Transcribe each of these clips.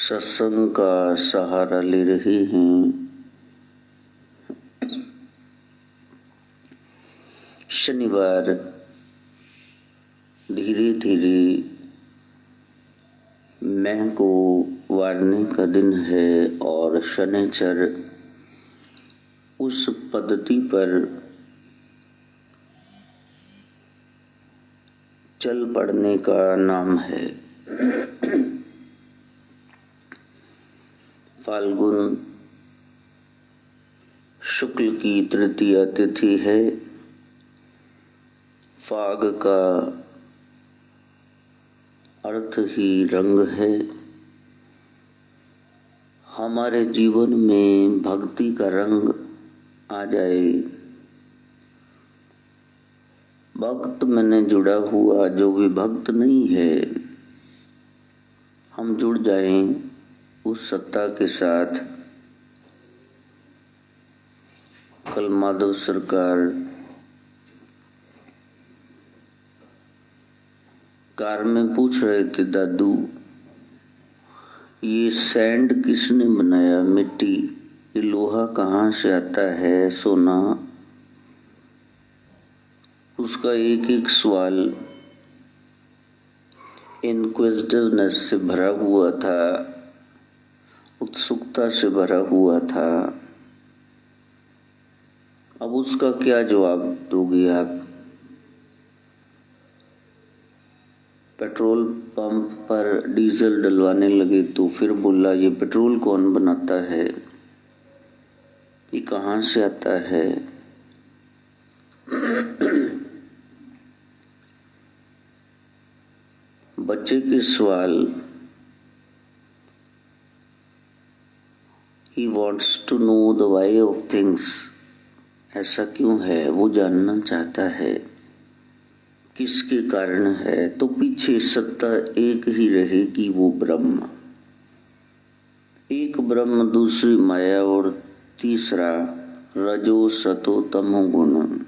सत्संग का सहारा ले रहे हैं। शनिवार धीरे धीरे मैं को वारने का दिन है और शनिचर उस पद्धति पर चल पड़ने का नाम है। फाल्गुन शुक्ल की तृतीया तिथि है। फाग का अर्थ ही रंग है। हमारे जीवन में भक्ति का रंग आ जाए, भक्त मैंने जुड़ा हुआ, जो भी भक्त नहीं है, हम जुड़ जाएं उस सत्ता के साथ। कल माधव सरकार कार में पूछ रहे थे, दादू ये सैंड किसने बनाया, मिट्टी, ये लोहा कहाँ से आता है, सोना। उसका एक एक सवाल इनक्विजिटिवनेस से भरा हुआ था, उत्सुकता से भरा हुआ था। अब उसका क्या जवाब दोगे आप? पेट्रोल पंप पर डीजल डलवाने लगे तो फिर बोला, ये पेट्रोल कौन बनाता है, ये कहाँ से आता है। बच्चे के सवाल, he wants to know the why of things, ऐसा क्यों है, वो जानना चाहता है किसके कारण है। तो पीछे सत्ता एक ही रहेगी, वो ब्रह्म। एक ब्रह्म, दूसरी माया और तीसरा रजो सतो तमो गुण।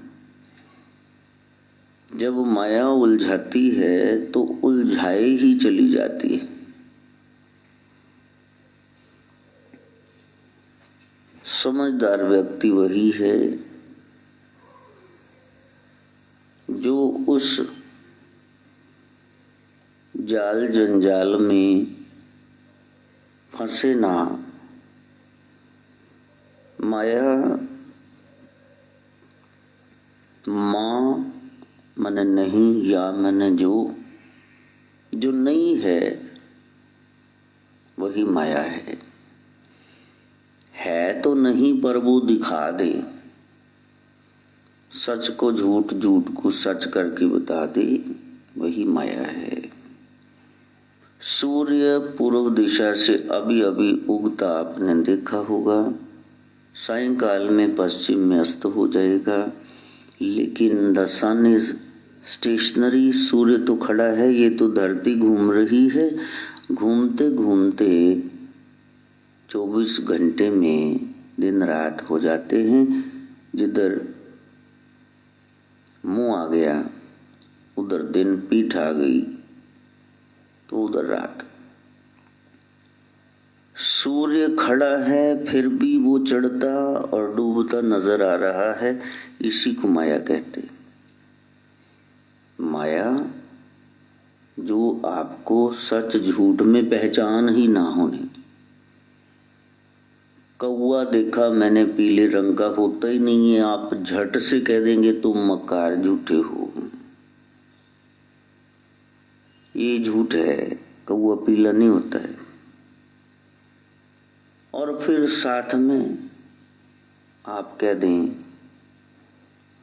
जब माया उलझाती है तो उलझाए ही चली जाती है। समझदार व्यक्ति वही है जो उस जाल जंजाल में फंसे ना। माया माँ मने नहीं, या मने जो नहीं है वही माया है तो नहीं पर वो दिखा दे, सच को झूठ, झूठ को सच करके बता दे, वही माया है। सूर्य पूर्व दिशा से अभी अभी उगता आपने देखा होगा, सायंकाल में पश्चिम में अस्त हो जाएगा, लेकिन द सन इज स्टेशनरी। सूर्य तो खड़ा है, ये तो धरती घूम रही है। घूमते घूमते 24 घंटे में दिन रात हो जाते हैं। जिधर मुंह आ गया उधर दिन, पीठ आ गई तो उधर रात। सूर्य खड़ा है फिर भी वो चढ़ता और डूबता नजर आ रहा है, इसी को माया कहते। माया जो आपको सच झूठ में पहचान ही ना होने। कौवा देखा मैंने पीले रंग का, होता ही नहीं है, आप झट से कह देंगे तुम मक्कार, झूठे हो, ये झूठ है, कौवा पीला नहीं होता है। और फिर साथ में आप कह दें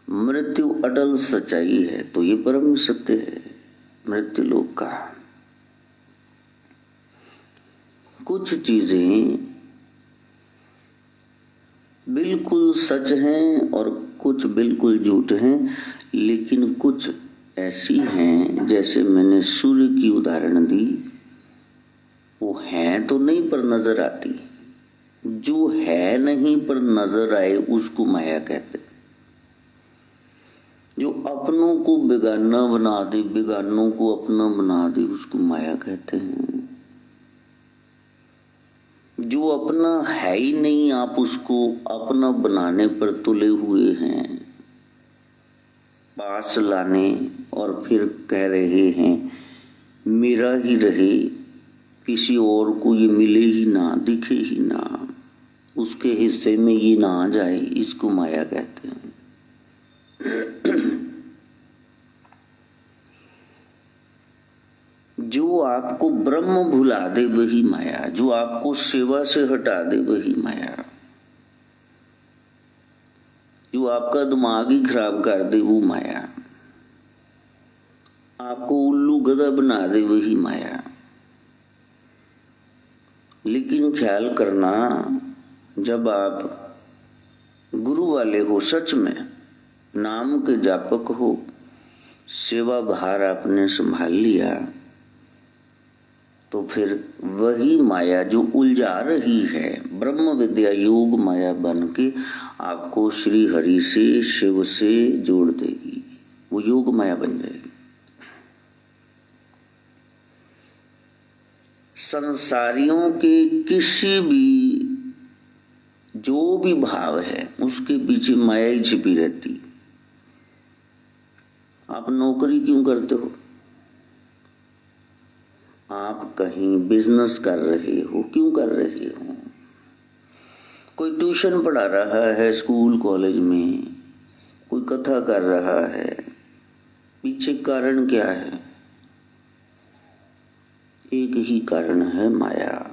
मृत्यु अटल सच्चाई है, तो ये परम सत्य है मृत्यु लोक का। कुछ चीजें बिल्कुल सच हैं और कुछ बिल्कुल झूठ हैं, लेकिन कुछ ऐसी हैं, जैसे मैंने सूर्य की उदाहरण दी, वो है तो नहीं पर नजर आती। जो है नहीं पर नजर आए उसको माया कहते। जो अपनों को बेगाना बना दे, बेगानों को अपना बना दे, उसको माया कहते हैं। जो अपना है ही नहीं, आप उसको अपना बनाने पर तुले हुए हैं, पास लाने, और फिर कह रहे हैं मेरा ही रहे, किसी और को ये मिले ही ना, दिखे ही ना, उसके हिस्से में ये ना आ जाए, इसको माया कहते हैं। जो आपको ब्रह्म भुला दे वही माया, जो आपको सेवा से हटा दे वही माया, जो आपका दिमाग ही खराब कर दे वो माया, आपको उल्लू गधा बना दे वही माया। लेकिन ख्याल करना, जब आप गुरु वाले हो, सच में नाम के जापक हो, सेवा भार आपने संभाल लिया, तो फिर वही माया जो उलझा रही है, ब्रह्म विद्या योग माया बन के आपको श्री हरि से, शिव से जोड़ देगी, वो योग माया बन जाएगी। संसारियों के किसी भी जो भी भाव है उसके पीछे माया ही छिपी रहती। आप नौकरी क्यों करते हो? आप कहीं बिजनेस कर रहे हो, क्यों कर रहे हो? कोई ट्यूशन पढ़ा रहा है स्कूल कॉलेज में, कोई कथा कर रहा है, पीछे कारण क्या है? एक ही कारण है, माया।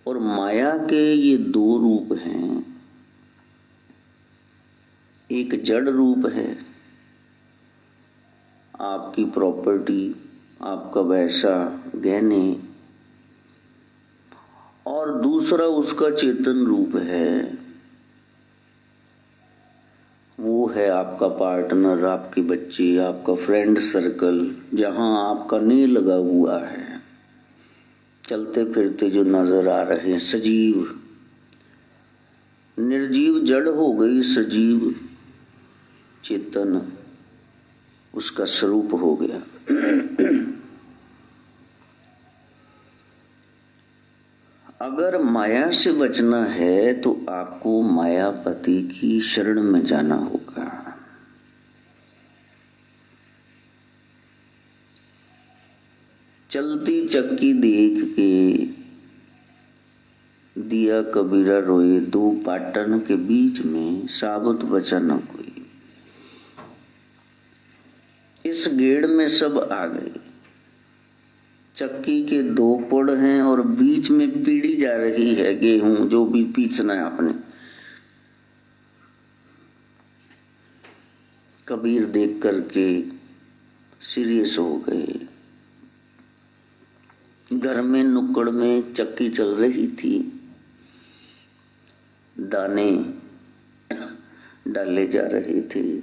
और माया के ये दो रूप हैं, एक जड़ रूप है, आपकी प्रॉपर्टी, आपका पैसा, गहने, और दूसरा उसका चेतन रूप है, वो है आपका पार्टनर, आपके बच्चे, आपका फ्रेंड सर्कल, जहां आपका नेह लगा हुआ है, चलते फिरते जो नजर आ रहे हैं, सजीव। निर्जीव जड़ हो गई, सजीव चेतन उसका स्वरूप हो गया। अगर माया से बचना है तो आपको मायापति की शरण में जाना होगा। चलती चक्की देख के दिया कबीरा रोए, दो पाटन के बीच में साबुत बचा न कोई। इस गेड़ में सब आ गए, चक्की के दो पुड़ हैं और बीच में पीड़ी जा रही है गेहूं, जो भी पीसना है आपने। कबीर देख करके सीरियस हो गए। घर में नुक्कड़ में चक्की चल रही थी, दाने डाले जा रहे थे,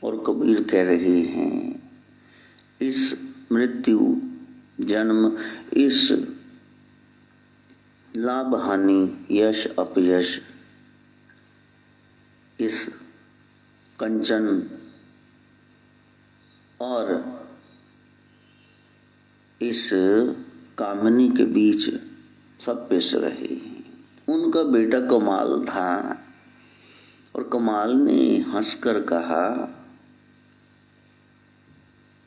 और कबीर कह रहे हैं इस मृत्यु, जन्म, इस लाभ हानि, यश अपयश, इस कंचन और इस कामनी के बीच सब पिस रहे हैं। उनका बेटा कमाल था, और कमाल ने हंसकर कहा,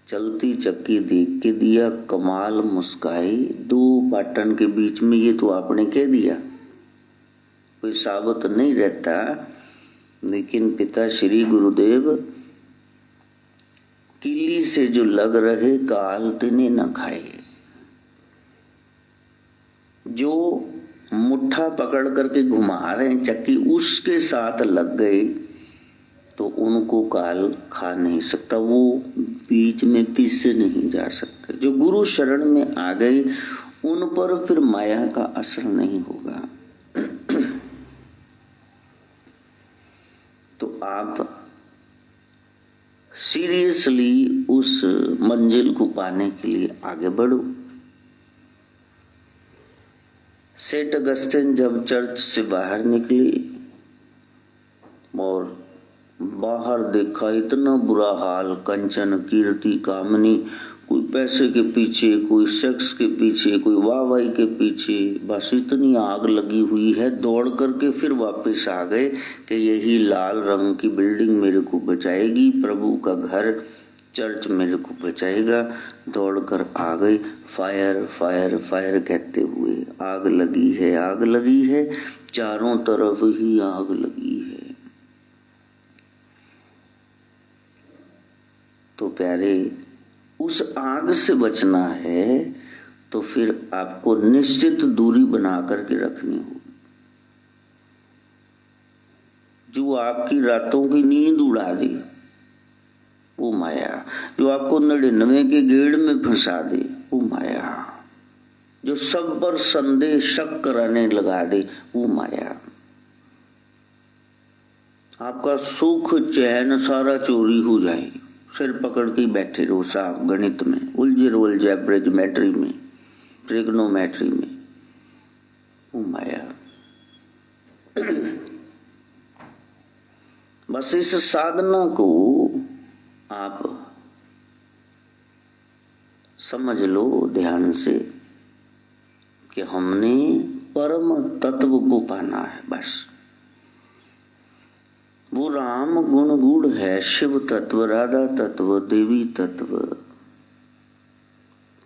चलती चक्की देख के दिया कमाल मुस्काए, दो पाटन के बीच में ये तो आपने कह दिया, कोई साबित नहीं रहता। लेकिन पिता श्री गुरुदेव, किली से जो लग रहे काल तिने न खाए। जो मुट्ठा पकड़ करके घुमा रहे हैं चक्की, उसके साथ लग गए तो उनको काल खा नहीं सकता, वो बीच में पिस नहीं जा सकते। जो गुरु शरण में आ गए उन पर फिर माया का असर नहीं होगा। तो आप सीरियसली उस मंजिल को पाने के लिए आगे बढ़ो। सेंट अगस्टिन जब चर्च से बाहर निकले और बाहर देखा, इतना बुरा हाल, कंचन, कीर्ति, कामनी, कोई पैसे के पीछे, कोई सेक्स के पीछे, कोई वाहवाही के पीछे, बस इतनी आग लगी हुई है। दौड़ करके फिर वापस आ गए कि यही लाल रंग की बिल्डिंग मेरे को बचाएगी, प्रभु का घर चर्च मेरे को बचाएगा। दौड़कर आ गए, फायर फायर फायर कहते हुए। आग लगी है, आग लगी है, चारों तरफ ही आग लगी है। तो प्यारे, उस आग से बचना है तो फिर आपको निश्चित दूरी बना करके रखनी होगी। जो आपकी रातों की नींद उड़ा दे वो माया, जो आपको 99 के गेड़ में फंसा दे वो माया, जो सब पर संदेह शक कराने लगा दे वो माया। आपका सुख चैन सारा चोरी हो जाए, सिर पकड़ के बैठे रहो साहब गणित में, उलझे अलजेब्रिक में, ट्रिग्नोमेट्री में, वो माया। बस इस साधना को आप समझ लो ध्यान से कि हमने परम तत्व को पाना है। बस वो राम गुण गूढ़ है, शिव तत्व, राधा तत्व, देवी तत्व,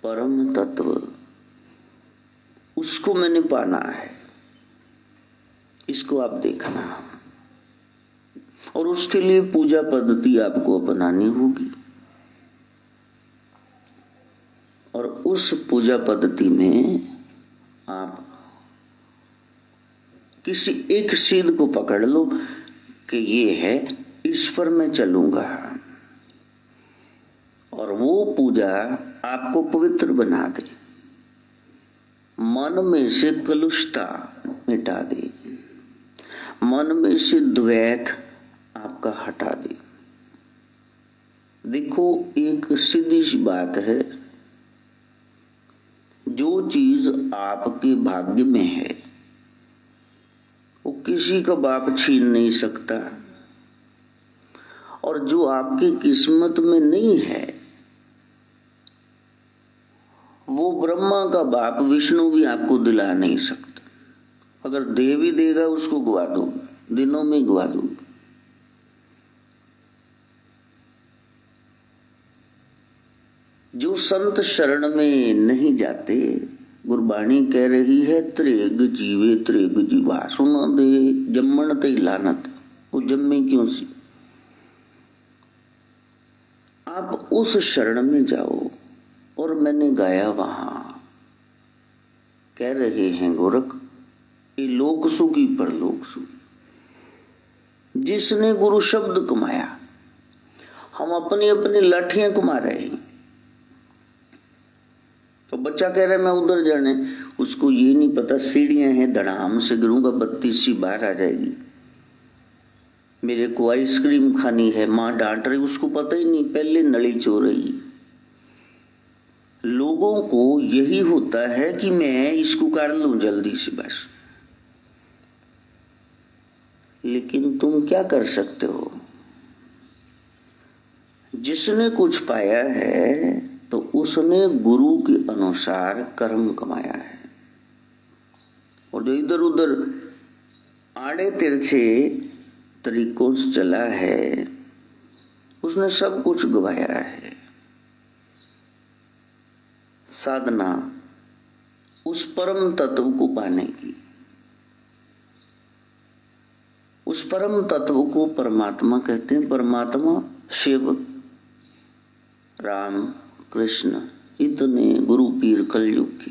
परम तत्व, उसको मैंने पाना है। इसको आप देखना, और उसके लिए पूजा पद्धति आपको अपनानी होगी। और उस पूजा पद्धति में आप किसी एक सिद्ध को पकड़ लो कि ये है, इस पर मैं चलूंगा, और वो पूजा आपको पवित्र बना दे, मन में से कलुषता मिटा दे, मन में से द्वैत आपका हटा दे। देखो, एक सीधी सी बात है, जो चीज आपके भाग्य में है वो किसी का बाप छीन नहीं सकता, और जो आपकी किस्मत में नहीं है वो ब्रह्मा का बाप विष्णु भी आपको दिला नहीं सकता। अगर दे भी देगा उसको गवा दो, दिनों में गवा दो। जो संत शरण में नहीं जाते, गुरबाणी कह रही है, त्रेग जीवे त्रेग जीवा, सुना दे जम्मण ते लानत, वो जम्मे क्यों सी। आप उस शरण में जाओ। और मैंने गाया वहां, कह रहे हैं गोरख, ये लोक सुखी परलोक सुखी। जिसने गुरु शब्द कमाया, हम अपनी अपनी लाठियां कमा रहे हैं। तो बच्चा कह रहा है मैं उधर जाने, उसको ये नहीं पता सीढ़ियां हैं, धड़ाम से गिरूंगा 32 बार आ जाएगी। मेरे को आइसक्रीम खानी है, माँ डांट रही, उसको पता ही नहीं, पहले नली चो रही। लोगों को यही होता है कि मैं इसको कर लूं जल्दी से बस। लेकिन तुम क्या कर सकते हो? जिसने कुछ पाया है तो उसने गुरु के अनुसार कर्म कमाया है, और जो इधर उधर आड़े तिरछे तरीकों से चला है उसने सब कुछ गवाया है। साधना उस परम तत्व को पाने की, उस परम तत्व को परमात्मा कहते हैं। परमात्मा शिव, राम, कृष्ण, इतने गुरु पीर कलयुग के।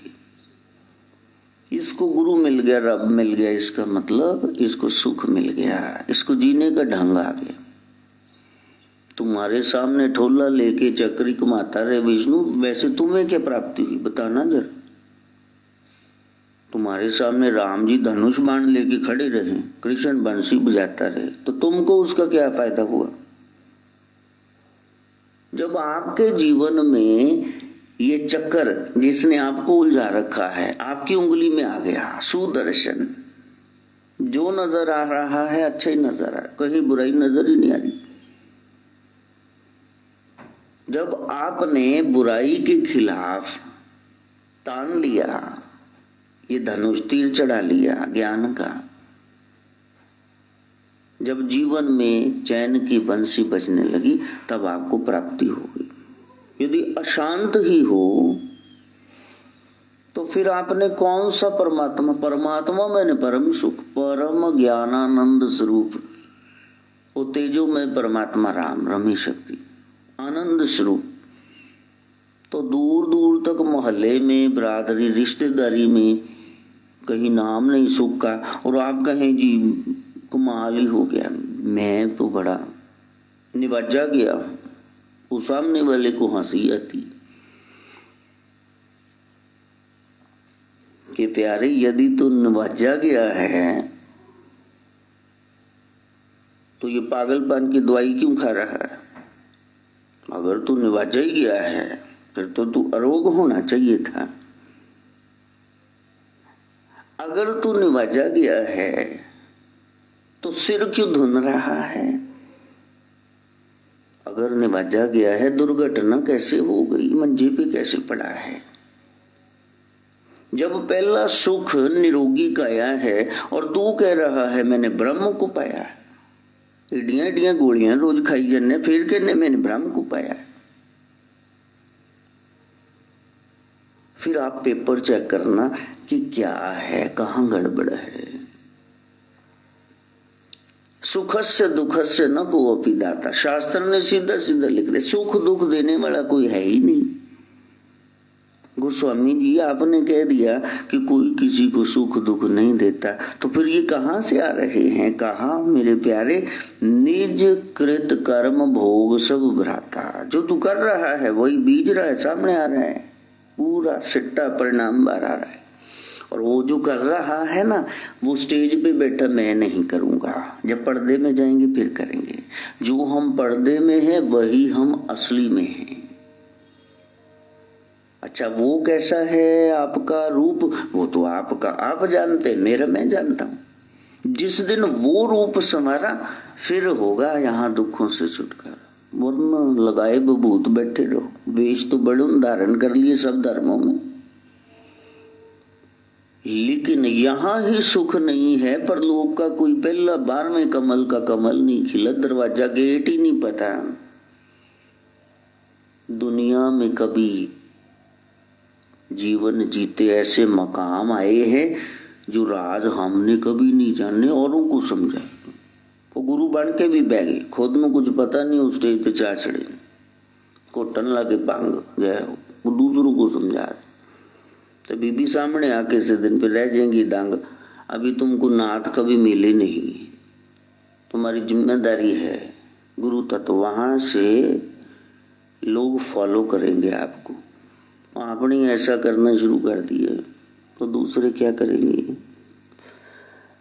इसको गुरु मिल गया, रब मिल गया, इसका मतलब इसको सुख मिल गया, इसको जीने का ढंग आ गया। तुम्हारे सामने ठोला लेके चक्री कमाता रहे विष्णु, वैसे तुम्हें क्या प्राप्ति हुई बताना जरा। तुम्हारे सामने राम जी धनुष बाण लेके खड़े रहे, कृष्ण बंसी बजाता रहे, तो तुमको उसका क्या फायदा हुआ? जब आपके जीवन में ये चक्कर जिसने आपको उलझा रखा है आपकी उंगली में आ गया, सुदर्शन, जो नजर आ रहा है अच्छा ही नजर आ रहा, कहीं बुराई नजर ही नहीं आ रही। जब आपने बुराई के खिलाफ तान लिया, ये धनुष तीर चढ़ा लिया ज्ञान का, जब जीवन में चैन की बंसी बजने लगी, तब आपको प्राप्ति होगी। यदि अशांत ही हो तो फिर आपने कौन सा परमात्मा, परमात्मा मैंने परम सुख, परम ज्ञानानंद स्वरूप, वो तेजो में परमात्मा राम, रमी शक्ति, आनंद स्वरूप। तो दूर दूर तक मोहल्ले में, बरादरी, रिश्तेदारी में कहीं नाम नहीं सुख का, और आप कहें जी कमाल ही हो गया, मैं तो बड़ा निवाजा गया, उस सामने वाले को हंसी आती कि प्यारे यदि तो नवाजा गया है तो ये पागलपन की दवाई क्यों खा रहा है? अगर तू नवाजा ही गया है फिर तो तू अरोग होना चाहिए था। अगर तू नवाजा गया है तो सिर क्यों धुन रहा है? अगर नवाजा गया है दुर्घटना कैसे हो गई, मंजे पे कैसे पड़ा है? जब पहला सुख निरोगी काया है और तू कह रहा है मैंने ब्रह्म को पाया है, एडियां एडियां गोलियां रोज खाई जाने, फिर कहने मैंने ब्रह्म को पाया है। फिर आप पेपर चेक करना कि क्या है, कहां गड़बड़ है। सुखस्य दुखस्य न कोऽपि दाता, शास्त्र ने सीधा सीधा लिख दिया, सुख दुख देने वाला कोई है ही नहीं। गोस्वामी जी आपने कह दिया कि कोई किसी को सुख दुख नहीं देता, तो फिर ये कहां से आ रहे हैं? कहा मेरे प्यारे, निज कृत कर्म भोग सब भ्राता। जो तू कर रहा है वही बीज रहा है, सामने आ रहा है, पूरा सिट्टा परिणाम बाहर आ रहा है। और वो जो कर रहा है ना, वो स्टेज पे बैठा मैं नहीं करूंगा, जब पर्दे में जाएंगे फिर करेंगे। जो हम पर्दे में है वही हम असली में हैं। अच्छा वो कैसा है आपका रूप, वो तो आपका आप जानते, मेरा मैं जानता हूं। जिस दिन वो रूप संवारा फिर होगा यहाँ दुखों से छुटकारा, वरना लगाए बबूत बैठे रहो। वेश तो बड़े धारण कर लिए सब धर्मों में, लेकिन यहाँ ही सुख नहीं है। पर लोग का कोई पहला 12वें कमल का कमल नहीं खिला, दरवाजा गेट ही नहीं पता। दुनिया में कभी जीवन जीते ऐसे मकाम आए हैं जो राज हमने कभी नहीं जाने, औरों को समझाए। वो गुरु बन के भी बह गए, खुद में कुछ पता नहीं, उस स्टेज पे चा चढ़े, कोटन लाके पांग जय, वो दूसरों को समझा रहे। तो बीबी सामने आके से दिन पे रह जाएंगी दांग, अभी तुमको नाथ कभी मिले नहीं, तुम्हारी जिम्मेदारी है गुरु तत्व। वहां से लोग फॉलो करेंगे आपको। आपने ऐसा करना शुरू कर दिया तो दूसरे क्या करेंगे?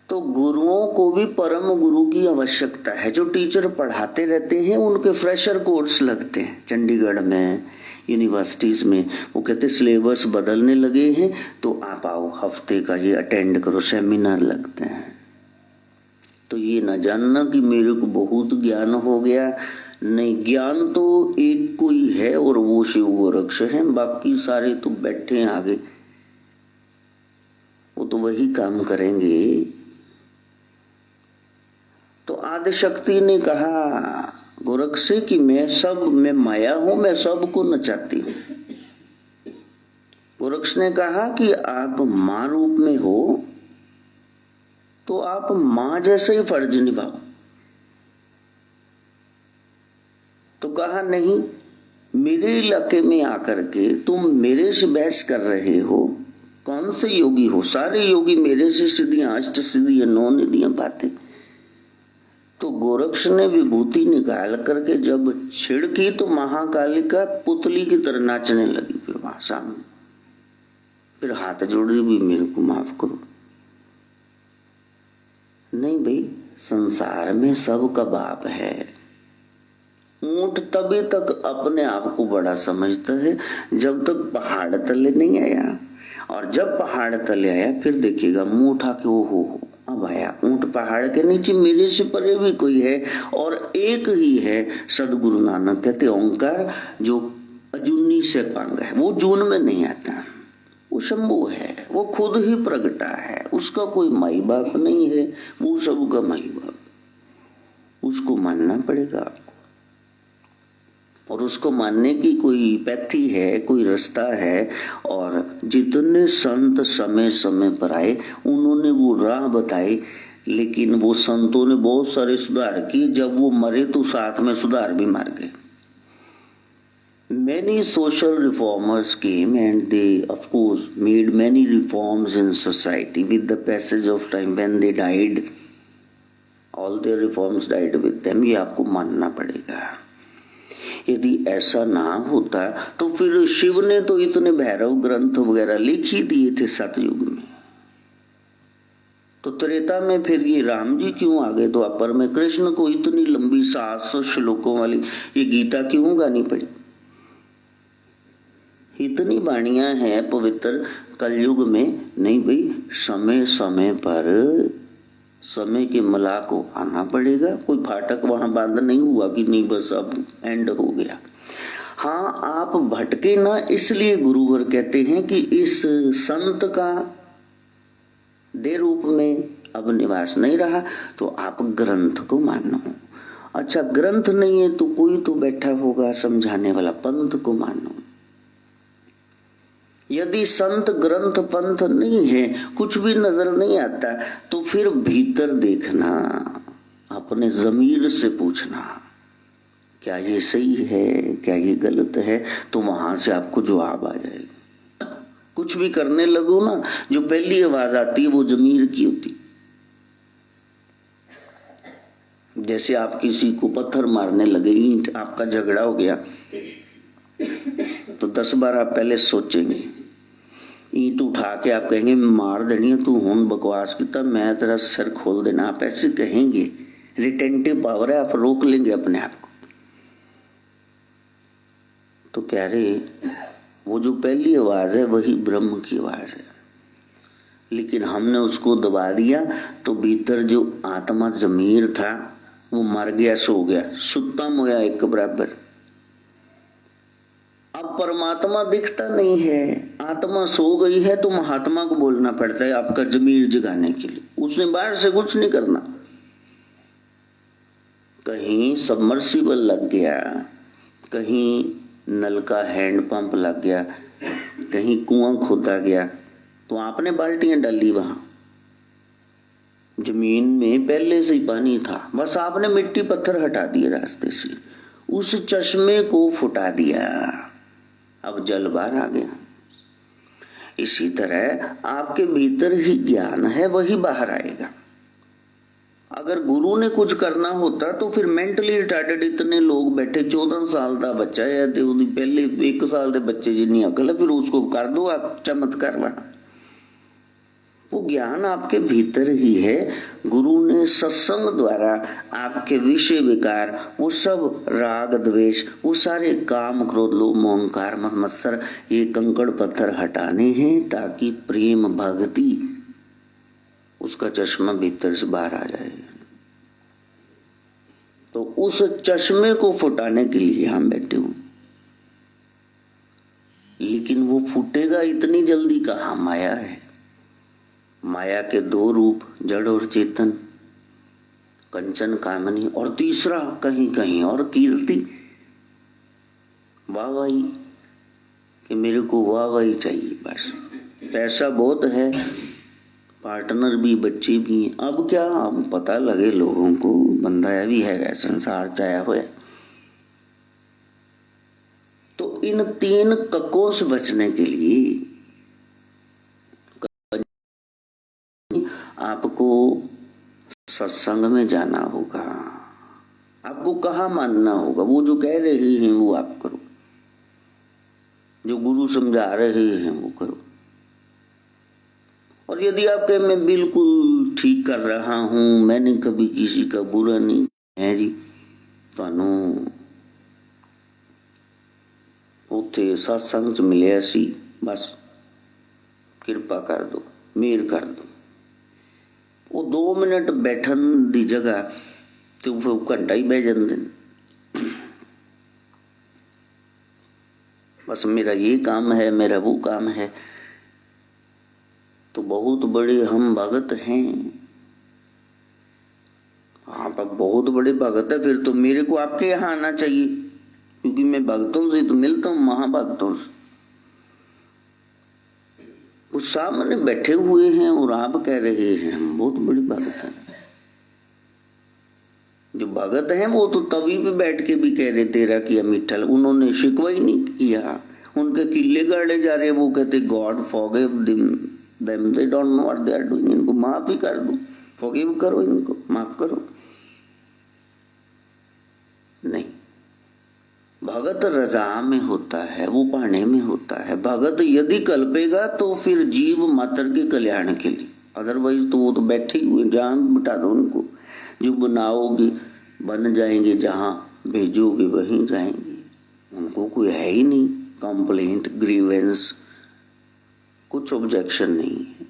तो गुरुओं को भी परम गुरु की आवश्यकता है। जो टीचर पढ़ाते रहते हैं उनके फ्रेशर कोर्स लगते हैं चंडीगढ़ में, यूनिवर्सिटीज में। वो कहते सिलेबस बदलने लगे हैं तो आप आओ, हफ्ते का ये अटेंड करो, सेमिनार लगते हैं। तो ये न जानना कि मेरे को बहुत ज्ञान हो गया, नहीं, ज्ञान तो एक कोई है और वो शिव गोरक्ष है, बाकी सारे तो बैठे हैं आगे, वो तो वही काम करेंगे। तो आदिशक्ति ने कहा गोरक्ष से कि मैं माया हूं, मैं सबको नचाती हूं। गोरक्ष ने कहा कि आप मां रूप में हो तो आप मां जैसे ही फर्ज निभाओ। तो कहा नहीं, मेरे इलाके में आकर के तुम मेरे से बहस कर रहे हो, कौन से योगी हो? सारे योगी मेरे से सिद्धियां, अष्ट सिद्धियां, 9 निधियां पाते। तो गोरक्ष ने विभूति निकाल करके जब छिड़की तो महाकालिका पुतली की तरह नाचने लगी। फिर वहां सामने फिर हाथ जोड़ी भी, मेरे को माफ करो। नहीं भाई, संसार में सबका बाप है। ऊंट तभी तक अपने आप को बड़ा समझता है जब तक पहाड़ तले नहीं आया, और जब पहाड़ तले आया फिर देखिएगा मुंह उठा के ओ हो अब आया ऊंट पहाड़ के नीचे, मेरे से परे भी कोई है और एक ही है। सदगुरु नानक कहते ओंकार जो अजूनी से पंग है, वो जून में नहीं आता, वो शंभु है, वो खुद ही प्रगटा है, उसका कोई माई बाप नहीं है, वो सबका माई बाप। उसको मानना पड़ेगा आपको, और उसको मानने की कोई पैथी है, कोई रास्ता है। और जितने संत समय समय पर आए उन्होंने वो राह बताई, लेकिन वो संतों ने बहुत सारे सुधार किए। जब वो मरे तो साथ में सुधार भी मार गए। Many social reformers came and they of course made many reforms in society. With the passage of time when they died, all their reforms died with them. ये आपको मानना पड़ेगा। यदि ऐसा ना होता तो फिर शिव ने तो इतने भैरव ग्रंथ वगैरह लिख ही दिए थे सतयुग में, तो त्रेता में फिर ये राम जी क्यों आ गए द्वापर में? कृष्ण को इतनी लंबी 700 श्लोकों वाली ये गीता क्यों गानी पड़ी? इतनी वाणियां हैं पवित्र कलयुग में। नहीं भाई, समय समय पर समय के मला को आना पड़ेगा। कोई फाटक वहां बांध नहीं हुआ कि नहीं बस अब एंड हो गया। हाँ, आप भटके ना, इसलिए गुरुवर कहते हैं कि इस संत का दे रूप में अब निवास नहीं रहा, तो आप ग्रंथ को मानो। अच्छा, ग्रंथ नहीं है तो कोई तो बैठा होगा समझाने वाला, पंथ को मानो। यदि संत ग्रंथ पंथ नहीं है, कुछ भी नजर नहीं आता, तो फिर भीतर देखना, अपने जमीर से पूछना क्या ये सही है, क्या ये गलत है, तो वहां से आपको जवाब आ जाएगा। कुछ भी करने लगो ना, जो पहली आवाज आती है वो जमीर की होती। जैसे आप किसी को पत्थर मारने लगे, ईंट, आपका झगड़ा हो गया, तो 10 बार आप पहले सोचेंगे। ईंट उठा के आप कहेंगे मार देनी है, तू हूं बकवास किता, मैं तेरा सर खोल देना, आप ऐसे कहेंगे। रिटेंटिव पावर है, आप रोक लेंगे अपने आप को। तो प्यारे, वो जो पहली आवाज है वही ब्रह्म की आवाज है, लेकिन हमने उसको दबा दिया, तो भीतर जो आत्मा जमीर था वो मर गया, सो गया, सुत्ता मोया एक बराबर। अब परमात्मा दिखता नहीं है, आत्मा सो गई है, तो महात्मा को बोलना पड़ता है आपका जमीर जगाने के लिए। उसने बाहर से कुछ नहीं करना। कहीं सबमर्सिबल लग गया, कहीं नल का हैंडपंप लग गया, कहीं कुआं खोदा गया, तो आपने बाल्टियां डाली वहां। जमीन में पहले से ही पानी था, बस आपने मिट्टी पत्थर हटा दिए रास्ते से, उस चश्मे को फुटा दिया, अब जल बाहर आ गया। इसी तरह आपके भीतर ही ज्ञान है, वही बाहर आएगा। अगर गुरु ने कुछ करना होता तो फिर मेंटली रिटार्डेड इतने लोग बैठे, 14 साल का बच्चा है तो पहले 1 साल के बच्चे जिन्नी अकल है, फिर उसको कर दो आप चमत्कार वहां। वो ज्ञान आपके भीतर ही है। गुरु ने सत्संग द्वारा आपके विषय विकार, वो सब राग द्वेष, वो सारे काम क्रोध लोभ मोह अहंकार मद मत्सर, ये कंकड़ पत्थर हटाने हैं, ताकि प्रेम भक्ति उसका चश्मा भीतर से बाहर आ जाए। तो उस चश्मे को फुटाने के लिए हम बैठे हूं, लेकिन वो फूटेगा इतनी जल्दी कहाँ? माया है। माया के 2 रूप, जड़ और चेतन, कंचन कामनी, और तीसरा कहीं कहीं और कीर्ति, वाहवाही, कि मेरे को वाहवाही चाहिए, बस पैसा बहुत है, पार्टनर भी, बच्चे भी हैं, अब क्या, अब पता लगे लोगों को बंदा भी है, संसार चाया हुआ। तो इन 3 ककों से बचने के लिए आपको सत्संग में जाना होगा। आपको कहाँ मानना होगा? वो जो कह रहे हैं वो आप करो, जो गुरु समझा रहे हैं वो करो। और यदि आप कहें मैं बिल्कुल ठीक कर रहा हूं, मैंने कभी किसी का बुरा नहीं है जी, तानू उथे सत्संग च मिलिया सी, बस कृपा कर दो, मेहर कर दो। वो 2 मिनट बैठन दी जगह तो फिर घंटा ही बह जाते। बस मेरा ये काम है, मेरा वो काम है। तो बहुत बड़े हम भगत हैं। आप बहुत बड़े भगत है, फिर तो मेरे को आपके यहाँ आना चाहिए, क्योंकि मैं भक्तों से तो मिलता हूँ, महाभक्तों से। वो सामने बैठे हुए हैं और आप कह रहे हैं हम बहुत बड़ी भगत है। जो भगत हैं वो तो तभी पे बैठ के भी कह रहे तेरा किया मीठा, उन्होंने शिकवा ही नहीं किया। उनके किले गाड़े जा रहे हैं, वो कहते God forgive them, they don't know what they are doing. इनको माफ ही कर दो, फॉरगिव करो, इनको माफ करो। नहीं, भगत रजा में होता है, वो पाने में होता है। भगत यदि कल्पेगा तो फिर जीव मात्र के कल्याण के लिए, अदरवाइज तो वो तो बैठे हुए, जहां बिठा दो उनको। जो बनाओगे बन जाएंगे, जहां भेजोगे वहीं जाएंगे। उनको कोई है ही नहीं कंप्लेंट, ग्रीवेंस, कुछ ऑब्जेक्शन नहीं है।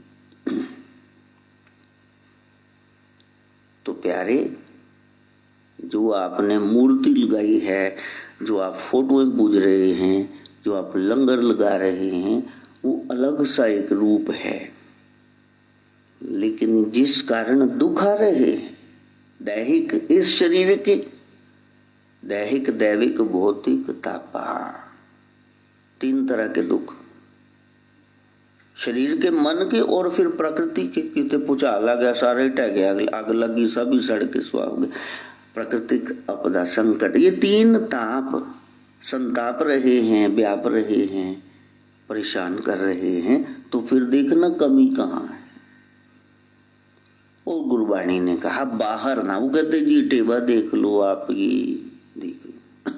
तो प्यारे, जो आपने मूर्ति लगाई है, जो आप फोटो पूज रहे हैं, जो आप लंगर लगा रहे हैं, वो अलग सा एक रूप है। लेकिन जिस कारण दुख आ रहे हैं दैहिक इस शरीर के, दैहिक, दैविक, भौतिक, तापा, 3 तरह के दुख, शरीर के, मन के और फिर प्रकृति के। कितने पुचाल आ गया, सारे ढह गया, आग लगी, सभी सड़ के सुहा हो गए। प्राकृतिक आपदा, संकट, ये 3 ताप संताप रहे हैं, व्याप रहे हैं, परेशान कर रहे हैं। तो फिर देखना कमी कहाँ है। और गुरबाणी ने कहा बाहर ना, वो कहते जी टेवा देख लो, आप ये देख लो।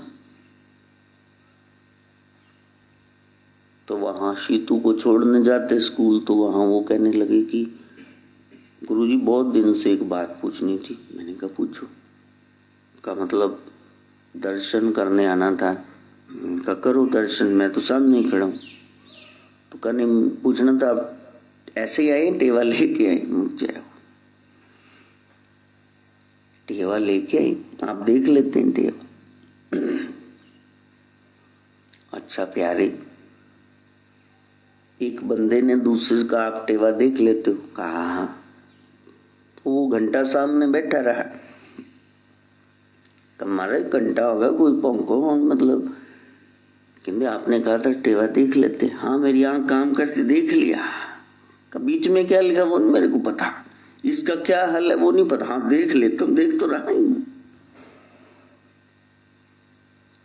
तो वहां शीतू को छोड़ने जाते स्कूल, तो वहां वो कहने लगे कि गुरुजी बहुत दिन से एक बात पूछनी थी। मैंने कहा पूछो। का मतलब दर्शन करने आना था। का करो दर्शन, मैं तो सामने ही खड़ा हूं। तो कहने पूछना था, आप ऐसे ही आए टेवा लेके आए? मुझे टेवा लेके आई, आप देख लेते हैं टेवा। अच्छा प्यारे, एक बंदे ने दूसरे का आप टेवा देख लेते हो? कहा हाँ। तो वो घंटा सामने बैठा रहा। तुम्हारा घंटा होगा कोई पंखो, मतलब कहते आपने कहा था टेवा देख लेते। हाँ मेरी आंख काम करती, देख लिया। बीच में क्या लिखा वो मेरे को पता, इसका क्या हल है वो नहीं पता। हाँ देख ले, तुम देख तो रहा ही।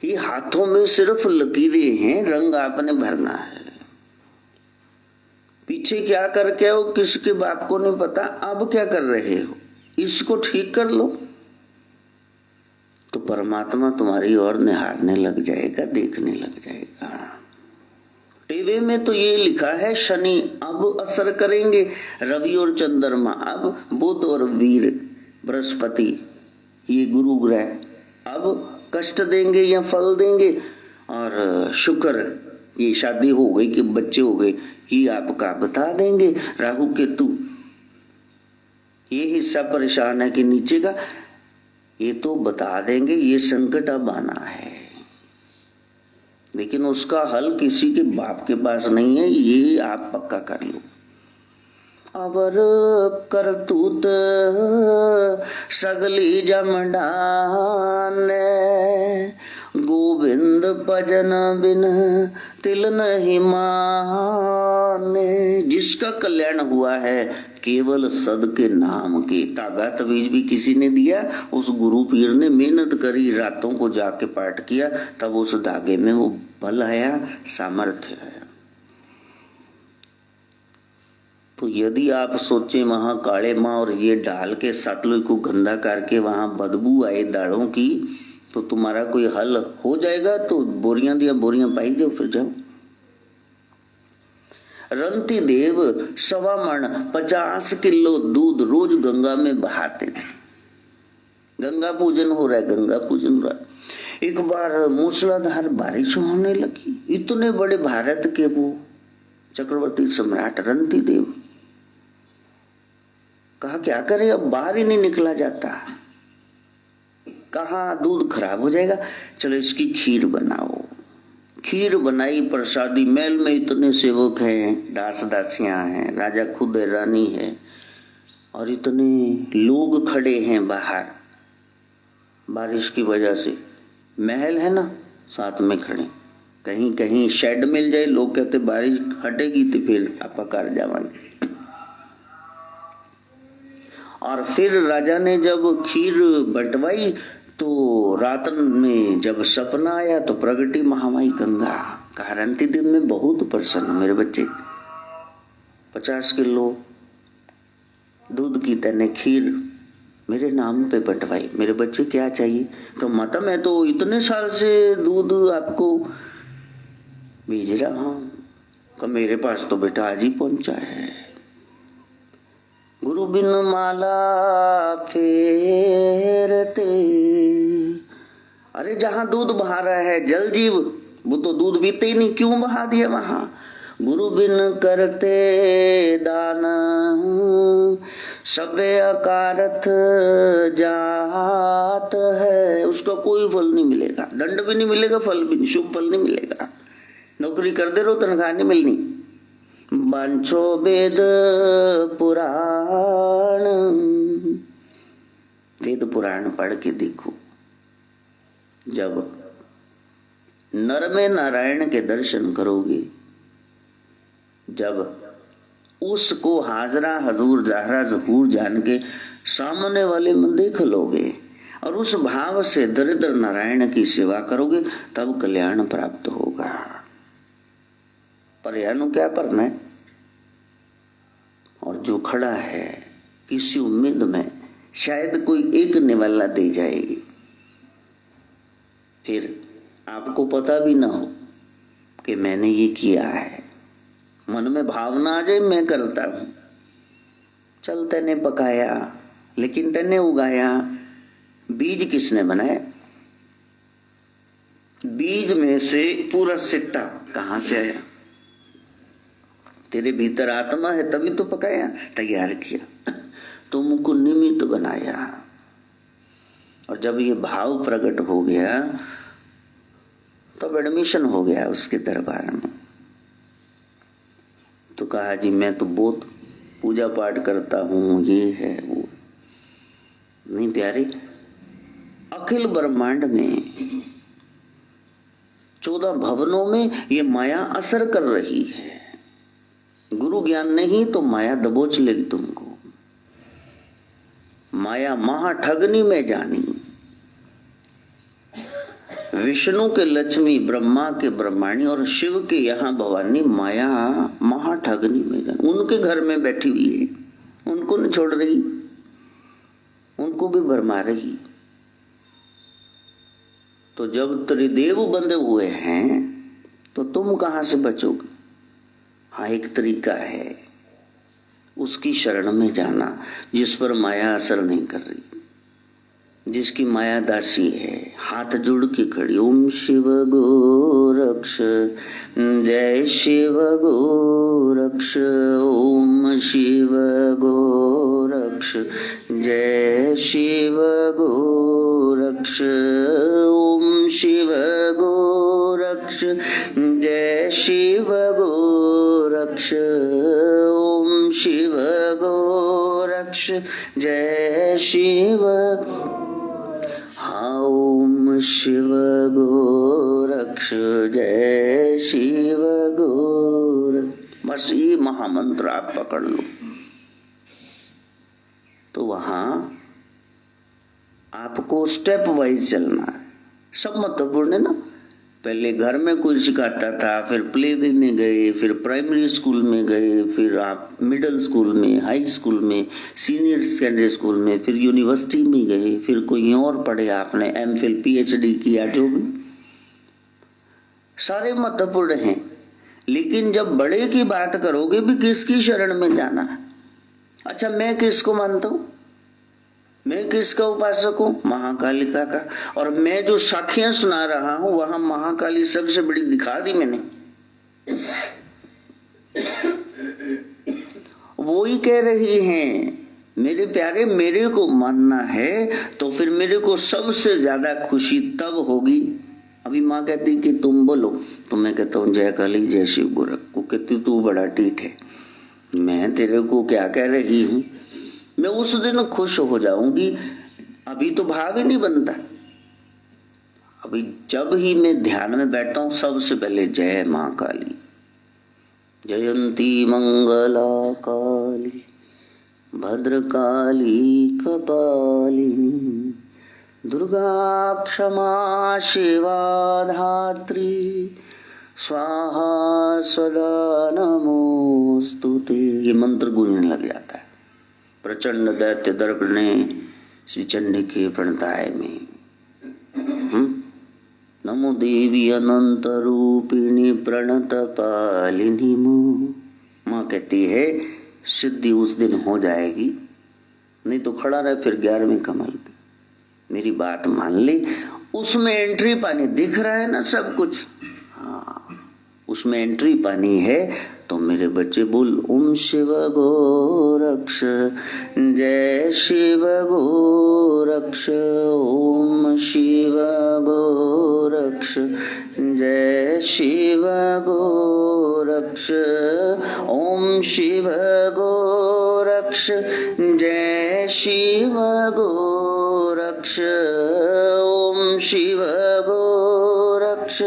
ये हाथों में सिर्फ लकीरें हैं, रंग आपने भरना है। पीछे क्या करके हो किसके बाप को नहीं पता। अब क्या कर रहे हो, इसको ठीक कर लो तो परमात्मा तुम्हारी ओर निहारने लग जाएगा, देखने लग जाएगा। टीवी में तो ये लिखा है शनि अब असर करेंगे, रवि और चंद्रमा अब, बुध और वीर बृहस्पति ये गुरु ग्रह अब कष्ट देंगे या फल देंगे, और शुक्र ये शादी हो गई कि बच्चे हो गए ये आपका बता देंगे। राहु केतु ये हिस्सा परेशान है कि नीचे का, ये तो बता देंगे ये संकट अब आना है। लेकिन उसका हल किसी के बाप के पास नहीं है, ये आप पक्का कर लो। अवर करतूत सगली जमडान, गोविंद भजन बिन तिल नहीं माने। जिसका कल्याण हुआ है केवल सद के नाम के। तागा तवीज भी किसी ने दिया, उस गुरु पीर ने मेहनत करी, रातों को जाके पाठ किया, तब उस धागे में वो बल आया, सामर्थ्य आया। तो यदि आप सोचे वहां काले माँ और ये डाल के सतलुज को गंदा करके वहां बदबू आए दाढ़ों की, तो तुम्हारा कोई हल हो जाएगा तो बोरियां दिया बोरियां पाई जाओ, फिर जाओ। रंती देव 1.25 मन 50 किलो दूध रोज गंगा में बहाते थे। गंगा पूजन हो रहा है, गंगा पूजन हो रहा है। एक बार मूसलाधार बारिश होने लगी। इतने बड़े भारत के वो चक्रवर्ती सम्राट रंती देव कहा क्या करे, अब बाहर ही नहीं निकला जाता। कहा दूध खराब हो जाएगा, चलो इसकी खीर बनाओ। खीर बनाई, प्रसादी। महल में इतने सेवक हैं, दास दासियां हैं, राजा खुद है, रानी है, और इतने लोग खड़े हैं बाहर। बारिश की वजह से महल है ना, साथ में खड़े। कहीं कहीं शेड मिल जाए, लोग कहते बारिश हटेगी तो फिर आप कर जावांगे। और फिर राजा ने जब खीर बंटवाई तो रात में जब सपना आया तो प्रगति महामाई गंगा। कहा अंतिम में बहुत प्रसन्न, मेरे बच्चे 50 किलो दूध की तने खीर मेरे नाम पे बंटवाई, मेरे बच्चे क्या चाहिए? तो माता मैं तो इतने साल से दूध आपको भेज रहा हूं। तो मेरे पास तो बेटा आज ही पहुंचा है। गुरु बिन माला फेरते। अरे जहां दूध बहा रहा है जल जीव, वो तो दूध पीते ही नहीं, क्यों बहा दिया वहां? गुरु बिन करते दान, सबे अकारथ जात है। उसका कोई फल नहीं मिलेगा, दंड भी नहीं मिलेगा, फल भी नहीं, शुभ फल नहीं मिलेगा। नौकरी कर दे रहो, तनख्वाह नहीं मिलनी। बांछो वेद पुराण, वेद पुराण पढ़ के देखो। जब नर में नारायण के दर्शन करोगे, जब उसको हाजरा हजूर जहरा जहूर जान के सामने वाले में देख लोगे और उस भाव से दरिद्र नारायण की सेवा करोगे, तब कल्याण प्राप्त होगा। पर यानु क्या करना है? और जो खड़ा है किसी उम्मीद में, शायद कोई एक निवाला दे जाएगी, फिर आपको पता भी ना हो कि मैंने ये किया है। मन में भावना आ जाए मैं करता हूं। चल तैने पकाया, लेकिन तैने उगाया। बीज किसने बनाया? बीज में से पूरा सिट्टा कहां से आया? तेरे भीतर आत्मा है, तभी तो पकाया, तैयार किया, तुमको निमित्त बनाया। और जब ये भाव प्रकट हो गया तब एडमिशन हो गया उसके दरबार में। तो कहा जी मैं तो बहुत पूजा पाठ करता हूं, ये है वो। नहीं प्यारे, अखिल ब्रह्मांड में 14 भवनों में ये माया असर कर रही है। गुरु ज्ञान नहीं तो माया दबोच लेगी तुमको। माया महाठगनी में जानी। विष्णु के लक्ष्मी, ब्रह्मा के ब्रह्माणी और शिव के यहाँ भवानी, माया महाठगनी में जानी। उनके घर में बैठी हुई है, उनको नहीं छोड़ रही, उनको भी भरमा रही। तो जब त्रिदेव बंधे हुए हैं तो तुम कहां से बचोगे? हाँ, एक तरीका है, उसकी शरण में जाना, जिस पर माया असर नहीं कर रही, जिसकी माया दासी है, हाथ जोड़ के खड़ी। ओम शिव गोरक्ष, जय शिव गोरक्ष, ओम शिव गोरक्ष, जय शिव गोरक्ष, ओम शिव गोरक्ष, जय शिव गोरक्ष, ओम शिव गोरक्ष, जय शिव। ओम शिव गोरक्ष, जय शिव गोरक्ष। बस ये महामंत्र आप पकड़ लो तो वहां आपको स्टेप वाइज चलना है। सब महत्वपूर्ण है ना। पहले घर में कोई सिखाता था, फिर प्ले वे में गए, फिर प्राइमरी स्कूल में गए, फिर आप मिडिल स्कूल में, हाई स्कूल में, सीनियर सेकेंडरी स्कूल में, फिर यूनिवर्सिटी में गए, फिर कोई और पढ़े, आपने एमफिल पीएचडी किया, जो भी। सारे महत्वपूर्ण हैं, लेकिन जब बड़े की बात करोगे भी किसकी शरण में जाना है? अच्छा, मैं किसको मानता हूं? मैं किसका उपासक हूं? महाकालिका का। और मैं जो साखियां सुना रहा हूं वहां महाकाली सबसे बड़ी दिखा दी मैंने। वो ही कह रही हैं मेरे प्यारे, मेरे को मानना है तो फिर मेरे को सबसे ज्यादा खुशी तब होगी। अभी माँ कहती कि तुम बोलो, तो मैं कहता हूँ जय काली जय शिव गोरख। वो कहती तू बड़ा टीठ है, मैं तेरे को क्या कह रही हूँ। मैं उस दिन खुश हो जाऊंगी। अभी तो भाव ही नहीं बनता। अभी जब ही मैं ध्यान में बैठता हूं सबसे पहले जय मां काली, जयंती मंगला काली भद्रकाली कपालिनी दुर्गा क्षमा शिवा धात्री स्वाहा सदा नमोस्तुते। ये मंत्र गूंजने लग जाता है। प्रचंड दैत्य दर्पणे श्री चंडी के प्रणताय में नमो देवी अनंत रूपिणी प्रणत पालिनी माँ कहती है सिद्धि उस दिन हो जाएगी। नहीं तो खड़ा रहे फिर 11वें कमल पे। मेरी बात मान ली, उसमें एंट्री पानी दिख रहा है ना सब कुछ। हाँ, उसमें एंट्री पानी है तो मेरे बच्चे बोल ओम शिव गोरक्ष जय शिव गोरक्ष, ओम शिव गोरक्ष जय शिव गोरक्ष, ओम शिव गोरक्ष जय शिव गोरक्ष, ओम शिव गोरक्ष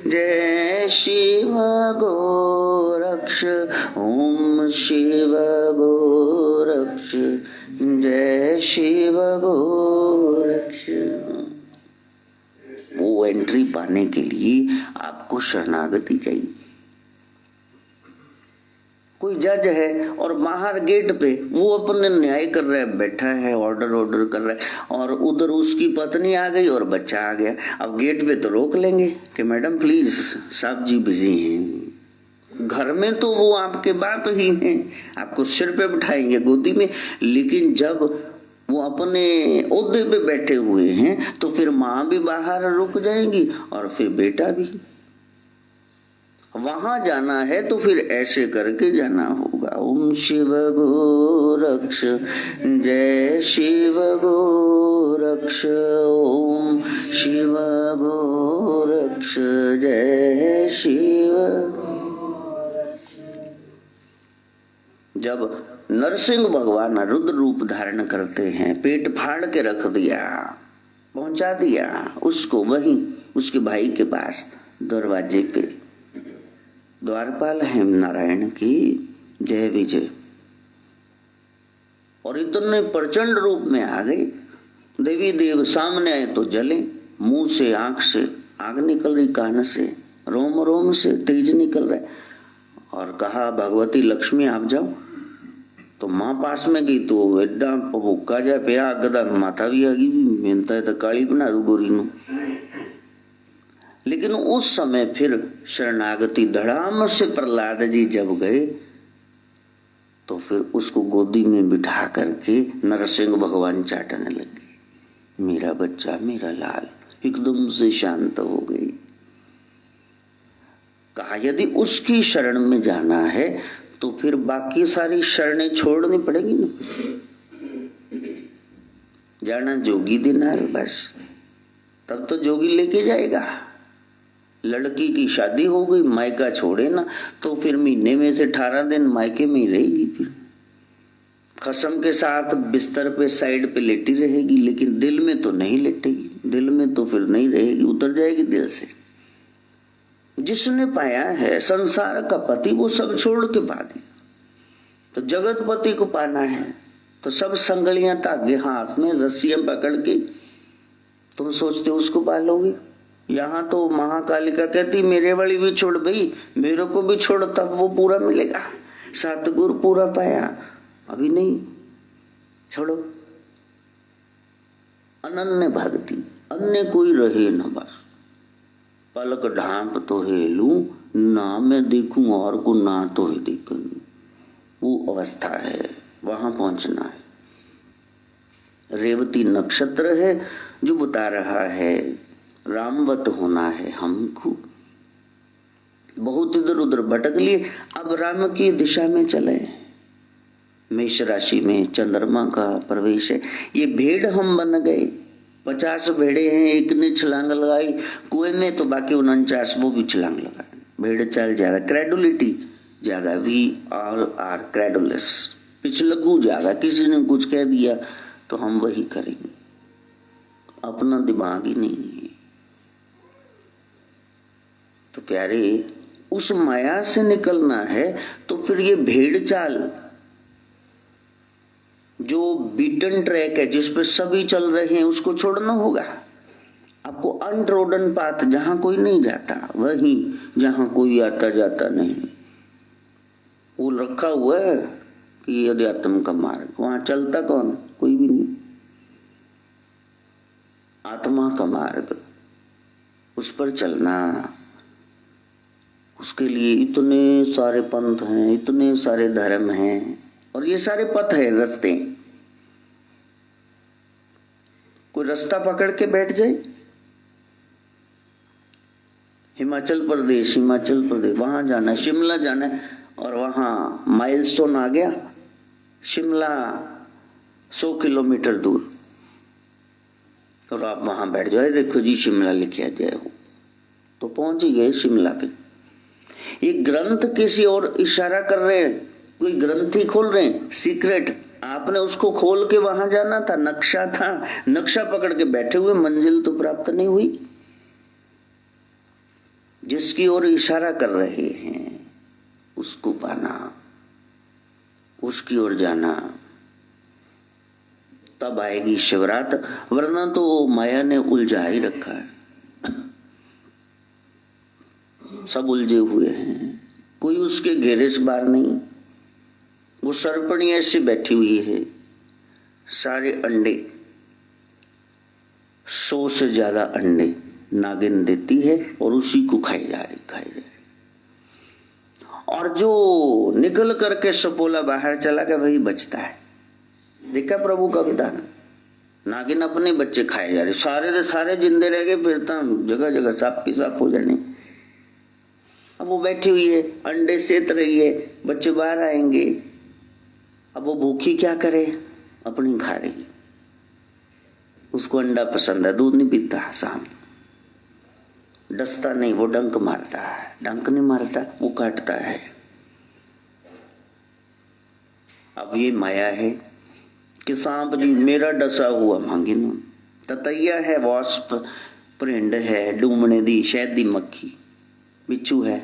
जय शिव गोरक्ष, ओम शिव गोरक्ष जय शिव गोरक्ष। वो एंट्री पाने के लिए आपको शरणागति चाहिए। कोई जज है और बाहर गेट पे वो अपने न्याय कर रहा है, बैठा है, ऑर्डर कर रहा है, और उधर उसकी पत्नी आ गई और बच्चा आ गया। अब गेट पे तो रोक लेंगे कि मैडम प्लीज साहब जी बिजी हैं। घर में तो वो आपके बाप ही हैं, आपको सिर पे बिठाएंगे गोदी में। लेकिन जब वो अपने ओहदे पे बैठे हुए हैं तो फिर माँ भी बाहर रुक जाएंगी और फिर बेटा भी। वहां जाना है तो फिर ऐसे करके जाना होगा। ओम शिव गोरक्ष जय शिव गोरक्ष, ओम शिव गोरक्ष जय शिव। जब नरसिंह भगवान रुद्र रूप धारण करते हैं, पेट फाड़ के रख दिया, पहुंचा दिया उसको वहीं उसके भाई के पास दरवाजे पे। द्वारपाल हेम नारायण की जय विजय। और इतने प्रचंड रूप में आ गए, देवी देव सामने आए तो जले, मुंह से आंख से आग निकल रही, कान से रोम रोम से तेज निकल रहा है। और कहा भगवती लक्ष्मी आप जाओ। तो माँ पास में गई तो एडा भूखा जा पिया गदा माथा भी आ गई, मेहनता है तो काली बना दू गोरी नू। लेकिन उस समय फिर शरणागति धड़ाम से प्रहलाद जी जब गए तो फिर उसको गोदी में बिठा करके नरसिंह भगवान चाटने लग गए। मेरा बच्चा, मेरा लाल, एकदम से शांत हो गई। कहा यदि उसकी शरण में जाना है तो फिर बाकी सारी शरणें छोड़नी पड़ेगी ना। जाना जोगी दिनार बस, तब तो जोगी लेके जाएगा। लड़की की शादी हो गई, मायका छोड़े ना तो फिर महीने में से 18 दिन मायके में ही रहेगी। फिर कसम के साथ बिस्तर पे साइड पे लेटी रहेगी, लेकिन दिल में तो नहीं लेटेगी। दिल में तो फिर नहीं रहेगी, उतर जाएगी दिल से। जिसने पाया है संसार का पति वो सब छोड़ के पा दिया। तो जगत पति को पाना है तो सब संगलियां धागे हाथ में रस्सियां पकड़ के तुम सोचते हो उसको पालोगे। यहाँ तो महाकालिका कहती मेरे वाली भी छोड़ भाई, मेरे को भी छोड़, तब वो पूरा मिलेगा। सतगुरु पूरा पाया, अभी नहीं, छोड़ो। अनन्य भक्ति, अन्य कोई रहे न बस। पलक ढांप तो है लूं, ना मैं देखूं और को ना तो है देखूं। वो अवस्था है, वहां पहुंचना है। रेवती नक्षत्र है जो बता रहा है रामवत होना है हमको। बहुत इधर उधर भटक लिए, अब राम की दिशा में चले। मेष राशि में चंद्रमा का प्रवेश है। ये भेड़ हम बन गए। 50 भेड़े हैं, एक ने छलांग लगाई कुएं में तो बाकी 49 वो भी छलांग लगा। भेड़ चाल ज्यादा, क्रेडुलिटी ज्यादा, वी ऑल आर क्रेडुलस, पिछलग्गू ज्यादा। किसी ने कुछ कह दिया तो हम वही करेंगे, अपना दिमाग ही नहीं है। तो प्यारे, उस माया से निकलना है तो फिर ये भेड़ चाल जो बीटन ट्रैक है जिस पे सभी चल रहे हैं उसको छोड़ना होगा। आपको अनट्रोडन पाथ, जहां कोई नहीं जाता, वहीं जहां कोई आता जाता नहीं, वो रखा हुआ है कि अध्यात्म का मार्ग, वहां चलता कौन? कोई भी नहीं। आत्मा का मार्ग, उस पर चलना, उसके लिए इतने सारे पंथ हैं, इतने सारे धर्म हैं, और ये सारे पथ है, रास्ते। कोई रास्ता पकड़ के बैठ जाए, हिमाचल प्रदेश वहां जाना है, शिमला जाना है, और वहां माइलस्टोन आ गया, शिमला 100 किलोमीटर दूर, और आप वहां बैठ जाए, देखो जी शिमला लिखा जाए हो, तो पहुंच ही गए शिमला पे। ये ग्रंथ किसी और इशारा कर रहे हैं, कोई ग्रंथी खोल रहे हैं, सीक्रेट। आपने उसको खोल के वहां जाना था, नक्शा था, नक्शा पकड़ के बैठे हुए, मंजिल तो प्राप्त नहीं हुई। जिसकी ओर इशारा कर रहे हैं उसको पाना, उसकी ओर जाना, तब आएगी शिवरात, वरना तो माया ने उलझा ही रखा है। सब उलझे हुए हैं, कोई उसके घेरे से बाहर नहीं। वो सरपणी ऐसी बैठी हुई है, सारे अंडे, 100 से ज्यादा अंडे नागिन देती है और उसी को खाई जा रही। और जो निकल करके सपोला बाहर चला गया वही बचता है। देखा प्रभु का विधान, नागिन अपने बच्चे खाए जा रहे, सारे दे सारे जिंदे रह गए, फिर तो जगह जगह साफ की साफ हो जाने। अब वो बैठी हुई है, अंडे सेत रही है, बच्चे बाहर आएंगे। अब वो भूखी क्या करे, अपनी खा रही। उसको अंडा पसंद है, दूध नहीं पीता, शाम डसता नहीं, वो डंक मारता है, डंक नहीं मारता, वो काटता है। अब ये माया है कि सांप जी मेरा डसा हुआ मांगी न, ततैया है, वास्प, परिंड है, डूमने दी, शहद दी मक्खी, बिच्छू है,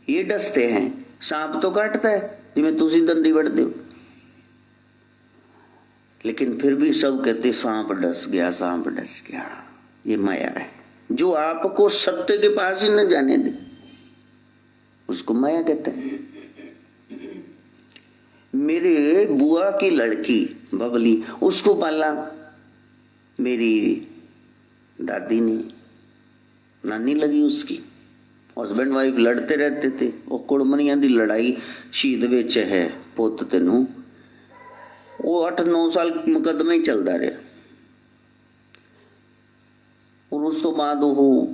ये डसते हैं। सांप तो काटता है जिमें तुसी दंदी बढ़ दो, लेकिन फिर भी सब कहते सांप डस गया, सांप डस गया। ये माया है जो आपको सत्य के पास ही न जाने दे, उसको माया कहते हैं। मेरे बुआ की लड़की बबली, उसको पाला मेरी दादी ने, नानी लगी उसकी। हस्बैंड वाइफ लड़ते रहते थे, वो कुड़मनिया दी लड़ाई शहीद विच है पुत तेनू, वो 8-9 साल मुकदमा ही चलता रहा। और उस तो बाद वो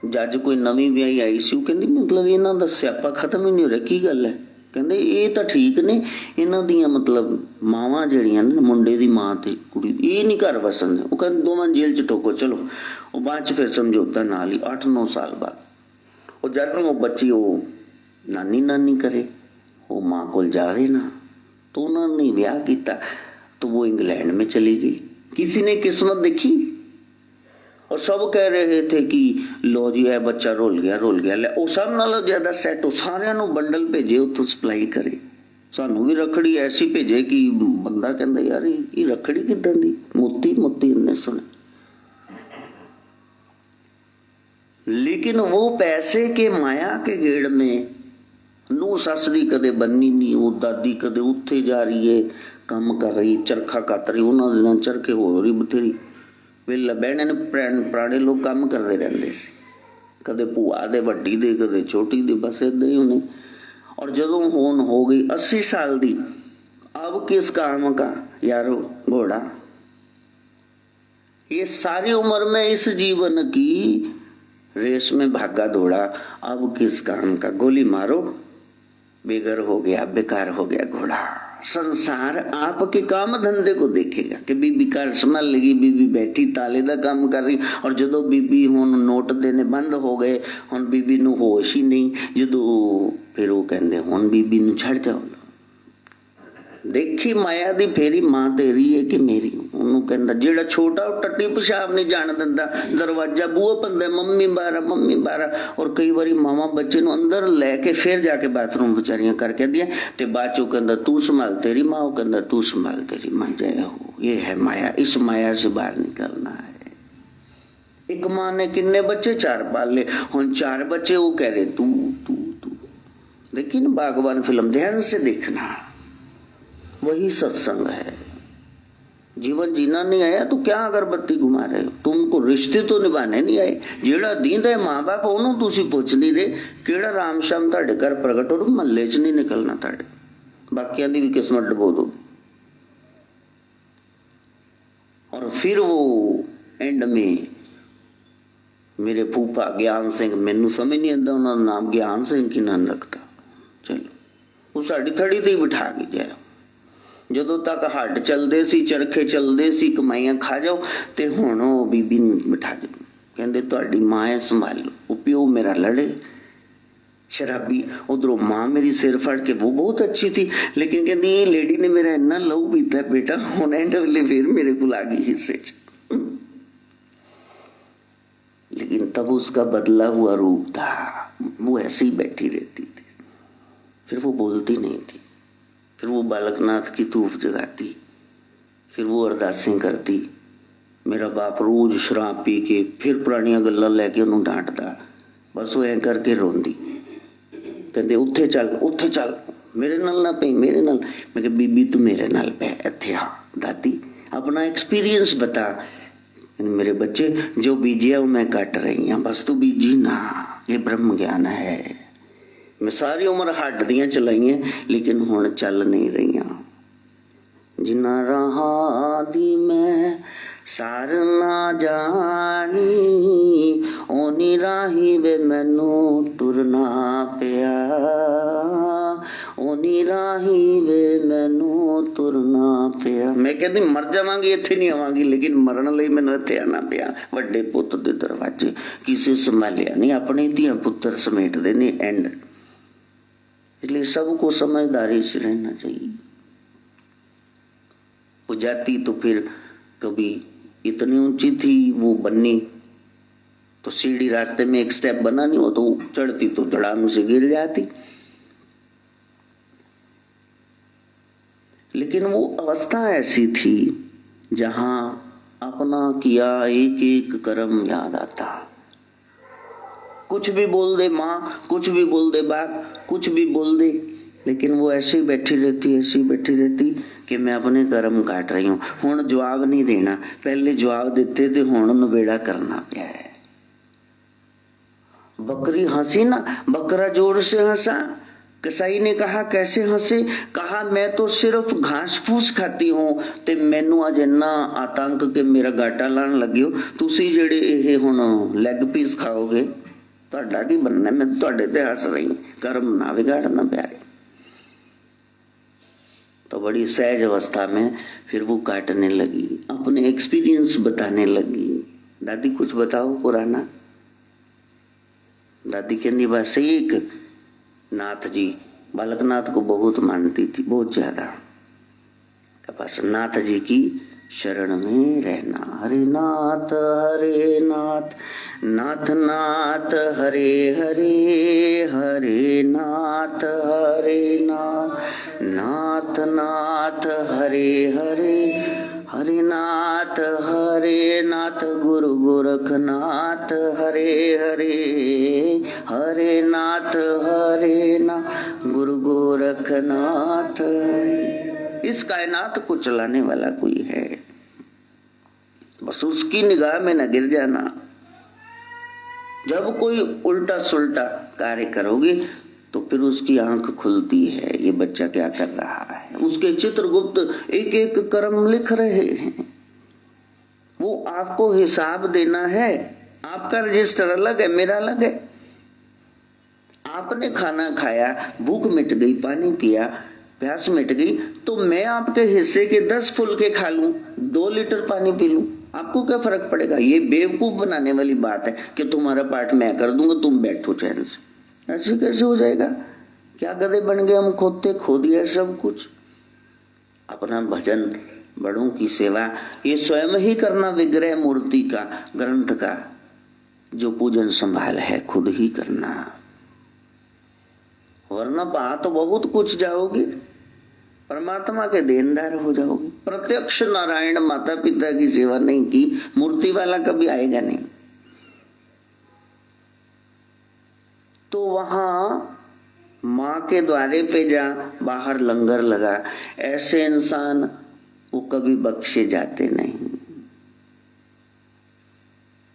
जज कोई नवी विआही आई सी, कहती मतलब इन्हों का स्यापा खत्म ही नहीं हो रहा, की गल है? कहते ये तो ठीक ने, इन्हों दियां मतलब मावां जड़ियां ने, मुंडे दी मां ते कुड़ी, ये नहीं घर वसन। वो कहते दोवां जेल च ठोको चलो। वो बाद च फिर समझौता नाल ही 8-9 साल बाद, और जब वो बच्ची वो नानी नानी करे, वो मां को जावे ना, तो उन्होंने ब्याह किया, तो वो इंग्लैंड में चली गई। किसी ने किस्मत देखी, और सब कह रहे थे कि लो जी है बच्चा रोल गया ले, ਉਹ ਸਭ ਨਾਲੋਂ ਜ਼ਿਆਦਾ ਸੈੱਟ ਸਾਰਿਆਂ ਨੂੰ ਬੰਡਲ ਭੇਜੇ ਉੱਥੋਂ ਸਪਲਾਈ ਕਰੇ। ਸਾਨੂੰ ਵੀ ਰੱਖੜੀ ਐਸੀ ਭੇਜੇ ਕਿ ਬੰਦਾ ਕਹਿੰਦਾ ਯਾਰ ਇਹ ਰੱਖੜੀ ਕਿੱਦਾਂ ਦੀ, मोती ने सुने। लेकिन वो पैसे के माया के गेड़ में नू सस दी कदे बन्नी नहीं, वो दादी कदे उत्थे जा रही है काम कर रही, चरखा कत रही, उन्होंने चरखे हो रही बथेरी वेला बहने ने पुराने लोग काम करते रहते से, कदे भूआ दे वड्डी दे कदे छोटी दे, बस इदा ही उन्हें। और जदों होन हो गई 80 साल दी, अब किस काम का यारो घोड़ा। ये सारी उम्र में इस जीवन की रेस में भागा दौड़ा, अब किस काम का, गोली मारो बेघर हो गया, बेकार हो गया घोड़ा। संसार आपके काम धंधे को देखेगा कि बीबी घर संभाल लेगी, बीबी बैठी ताले दा काम कर रही, और जदों बीबी हुण नोट देने बंद हो गए, हुण बीबी नूं होश ही नहीं, जदों फिर वो कहंदे हुण बीबी नूं छड़ जाओ। देखी माया दी फेरी, मां तेरी है कि मेरी। ਉਹਨੂੰ ਕਹਿੰਦਾ ਜਿਹੜਾ ਛੋਟਾ ਉਹ ਟੱਟੀ ਪਿਸ਼ਾਬ ਨਹੀਂ ਜਾਣ ਦਿੰਦਾ, ਦਰਵਾਜ਼ਾ ਬੂਹਾ ਪੰਦਾ ਮੰਮੀ ਬਾਰਾ। ਔਰ ਕਈ ਵਾਰੀ ਮਾਵਾਂ ਬੱਚੇ ਨੂੰ ਅੰਦਰ ਲੈ ਕੇ ਫਿਰ ਜਾ ਕੇ ਬਾਥਰੂਮ ਵਿਚਾਰੀਆਂ ਕਰਕੇ ਆਂਦੀਆਂ, ਤੇ ਬਾਅਦ ਚੋਂ ਕਹਿੰਦਾ ਤੂੰ ਸੰਭਾਲ ਤੇਰੀ ਮਾਂ, ਉਹ ਕਹਿੰਦਾ ਤੂੰ ਸੰਭाल तेरी मां। जय हो, ये है माया। इस माया से बाहर निकलना है। एक मां ने किन्ने बच्चे? 4 पाल ले। हुण 4 बच्चे, वो कह रहे तू तू तू। लेकिन बागवान फिल्म ध्यान से देखना, वही सत्संग है। जीवन जीना नहीं आया तो क्या अगरबत्ती घुमा रहे हो? तुमको रिश्ते तो निभाने नहीं आए। जेड़ा दींदा है मां बाप ਉਹਨੂੰ ਤੁਸੀਂ ਪੁੱਛ ਨਹੀਂ ਰਹੇ ਕਿਹੜਾ ਰਾਮ ਸ਼ਾਮ ਤੁਹਾਡੇ ਘਰ ਪ੍ਰਗਟ ਹੋ, ਮਹੱਲੇ 'ਚ ਨਹੀਂ ਨਿਕਲਣਾ ਤੁਹਾਡੇ, ਬਾਕੀਆਂ ਦੀ ਵੀ किस्मत डुबो दो। और फिर वो एंड में मेरे फूफा ज्ञान सिंह, मैनू समझ नहीं आता उन्होंने नाम ज्ञान सिंह की नाम रखता, चलो वो साड़ी थड़ी ते ही बिठा के गया। ਜਦੋਂ तक हट चलते सी, चरखे चलते सी, कमाइयां खा जाओ, ते हुण ਉਹ बीबी ਨੂੰ बिठा के ਕਹਿੰਦੇ ਤੁਹਾਡੀ मां है संभालो। वो प्यो मेरा लड़े शराबी, उधरों मां मेरी सिर फड़ के, वो बहुत अच्छी थी, लेकिन कहती ये लेडी ने मेरा इन्ना लहू पीता है बेटा, हुण एंड वेले फिर मेरे को आ गई हिस्से च। लेकिन तब उसका बदला हुआ रूप था, वो ऐसे ही बैठी रहती थी, फिर वो बोलती नहीं थी, फिर वो बालकनाथ की तूफ जगाती, फिर वो अरदासें करती। मेरा बाप रोज शराब पी के फिर पुरानियां गल्लां लैके उन्होंने डांटदा, बस वो ऐ करके रोंदी, कहते उत्थे चल मेरे नाल ना पई, मेरे नाल। मैं कहा बीबी तू मेरे नाल पै इत्थे। हाँ दादी अपना एक्सपीरियंस बता। मेरे बच्चे जो बीजिया वो मैं कट रही हूं, बस तू बीजी ना, ये ब्रह्म ज्ञान है। मैं सारी उम्र हड्ड दियां चलाइयां, लेकिन हुण चल नहीं रही। जिन्ना रहा दी मैं सार ना जानी, ओनी राही वे मैनू टुरना पिया, ओनी राही वे मैनू तुरना पिया। मैं कहती मर जावांगी, इत्थे नहीं आवांगी, लेकिन मरण लई मैनू इत्थे आना पिया। वड्डे पुत्त दे दरवाजे किसे संभालिया नहीं, अपने धियां पुत्तर समेटदे ने एंड। इसलिए सबको समझदारी से रहना चाहिए। वो जाती तो फिर कभी इतनी ऊंची थी वो बन्नी, तो सीढ़ी रास्ते में एक स्टेप बना नहीं हो, तो चढ़ती तो धड़ाम से गिर जाती। लेकिन वो अवस्था ऐसी थी जहां अपना किया एक एक कर्म याद आता। कुछ भी बोल दे माँ, कुछ भी बोल दे बाप, कुछ भी बोल दे, लेकिन वो ऐसे ही बैठी रहती कि मैं अपने कर्म काट रही हूं। हुण जवाब नहीं देना, पहले जवाब देते थे, हुण नवेड़ा करना पिया है। बकरी हंसी ना, बकरा जोर से हंसा। कसाई ने कहा कैसे हंसे? कहा मैं तो सिर्फ घास फूस खाती हूं, ते मैनू अज इन्ना आतंक के मेरा गाटा लान लगे हो। तुसी जेड़े ये हुण लैग पीस खाओगे, तुहाडा की बनना? मैं तुहाडे ते हंस रही, कर्म ना बिगाड़ना प्यारे। तो बड़ी सहज अवस्था में फिर वो काटने लगी, अपने एक्सपीरियंस बताने लगी। दादी कुछ बताओ पुराना। दादी कहती बस एक नाथ जी, बालकनाथ को बहुत मानती थी, बहुत ज्यादा। बस नाथ जी की शरण में रहना। हरे नाथ नाथ नाथ हरे हरे, हरे नाथ नाथ नाथ हरे हरे, हरे नाथ गुरु गोरखनाथ हरे हरे, हरे नाथ गुरु गोरखनाथ। इस कायनात को चलाने वाला कोई है, बस उसकी निगाह में न गिर जाना। जब कोई उल्टा सुल्टा कार्य करोगे तो फिर उसकी आंख खुलती है, ये बच्चा क्या कर रहा है। उसके चित्रगुप्त एक एक कर्म लिख रहे हैं, वो आपको हिसाब देना है। आपका रजिस्टर अलग है, मेरा अलग है। आपने खाना खाया, भूख मिट गई, पानी पिया, प्यास मिट गई, तो मैं आपके हिस्से के 10 फुलके खा लूं, 2 लीटर पानी पी लूं, आपको क्या फर्क पड़ेगा? ये बेवकूफ बनाने वाली बात है कि तुम्हारा पार्ट मैं कर दूंगा, तुम बैठो चैन से। ऐसे कैसे हो जाएगा? क्या गधे बन गए हम, खोदते खो दिया सब कुछ। अपना भजन, बड़ों की सेवा, ये स्वयं ही करना, विग्रह मूर्ति का, ग्रंथ का जो पूजन संभाल है खुद ही करना, वरना पा तो बहुत कुछ जाओगे, परमात्मा के देनदार हो जाओगे। प्रत्यक्ष नारायण माता पिता की सेवा नहीं की, मूर्ति वाला कभी आएगा नहीं। तो वहां माँ के द्वारे पे जा, बाहर लंगर लगा, ऐसे इंसान वो कभी बख्शे जाते नहीं।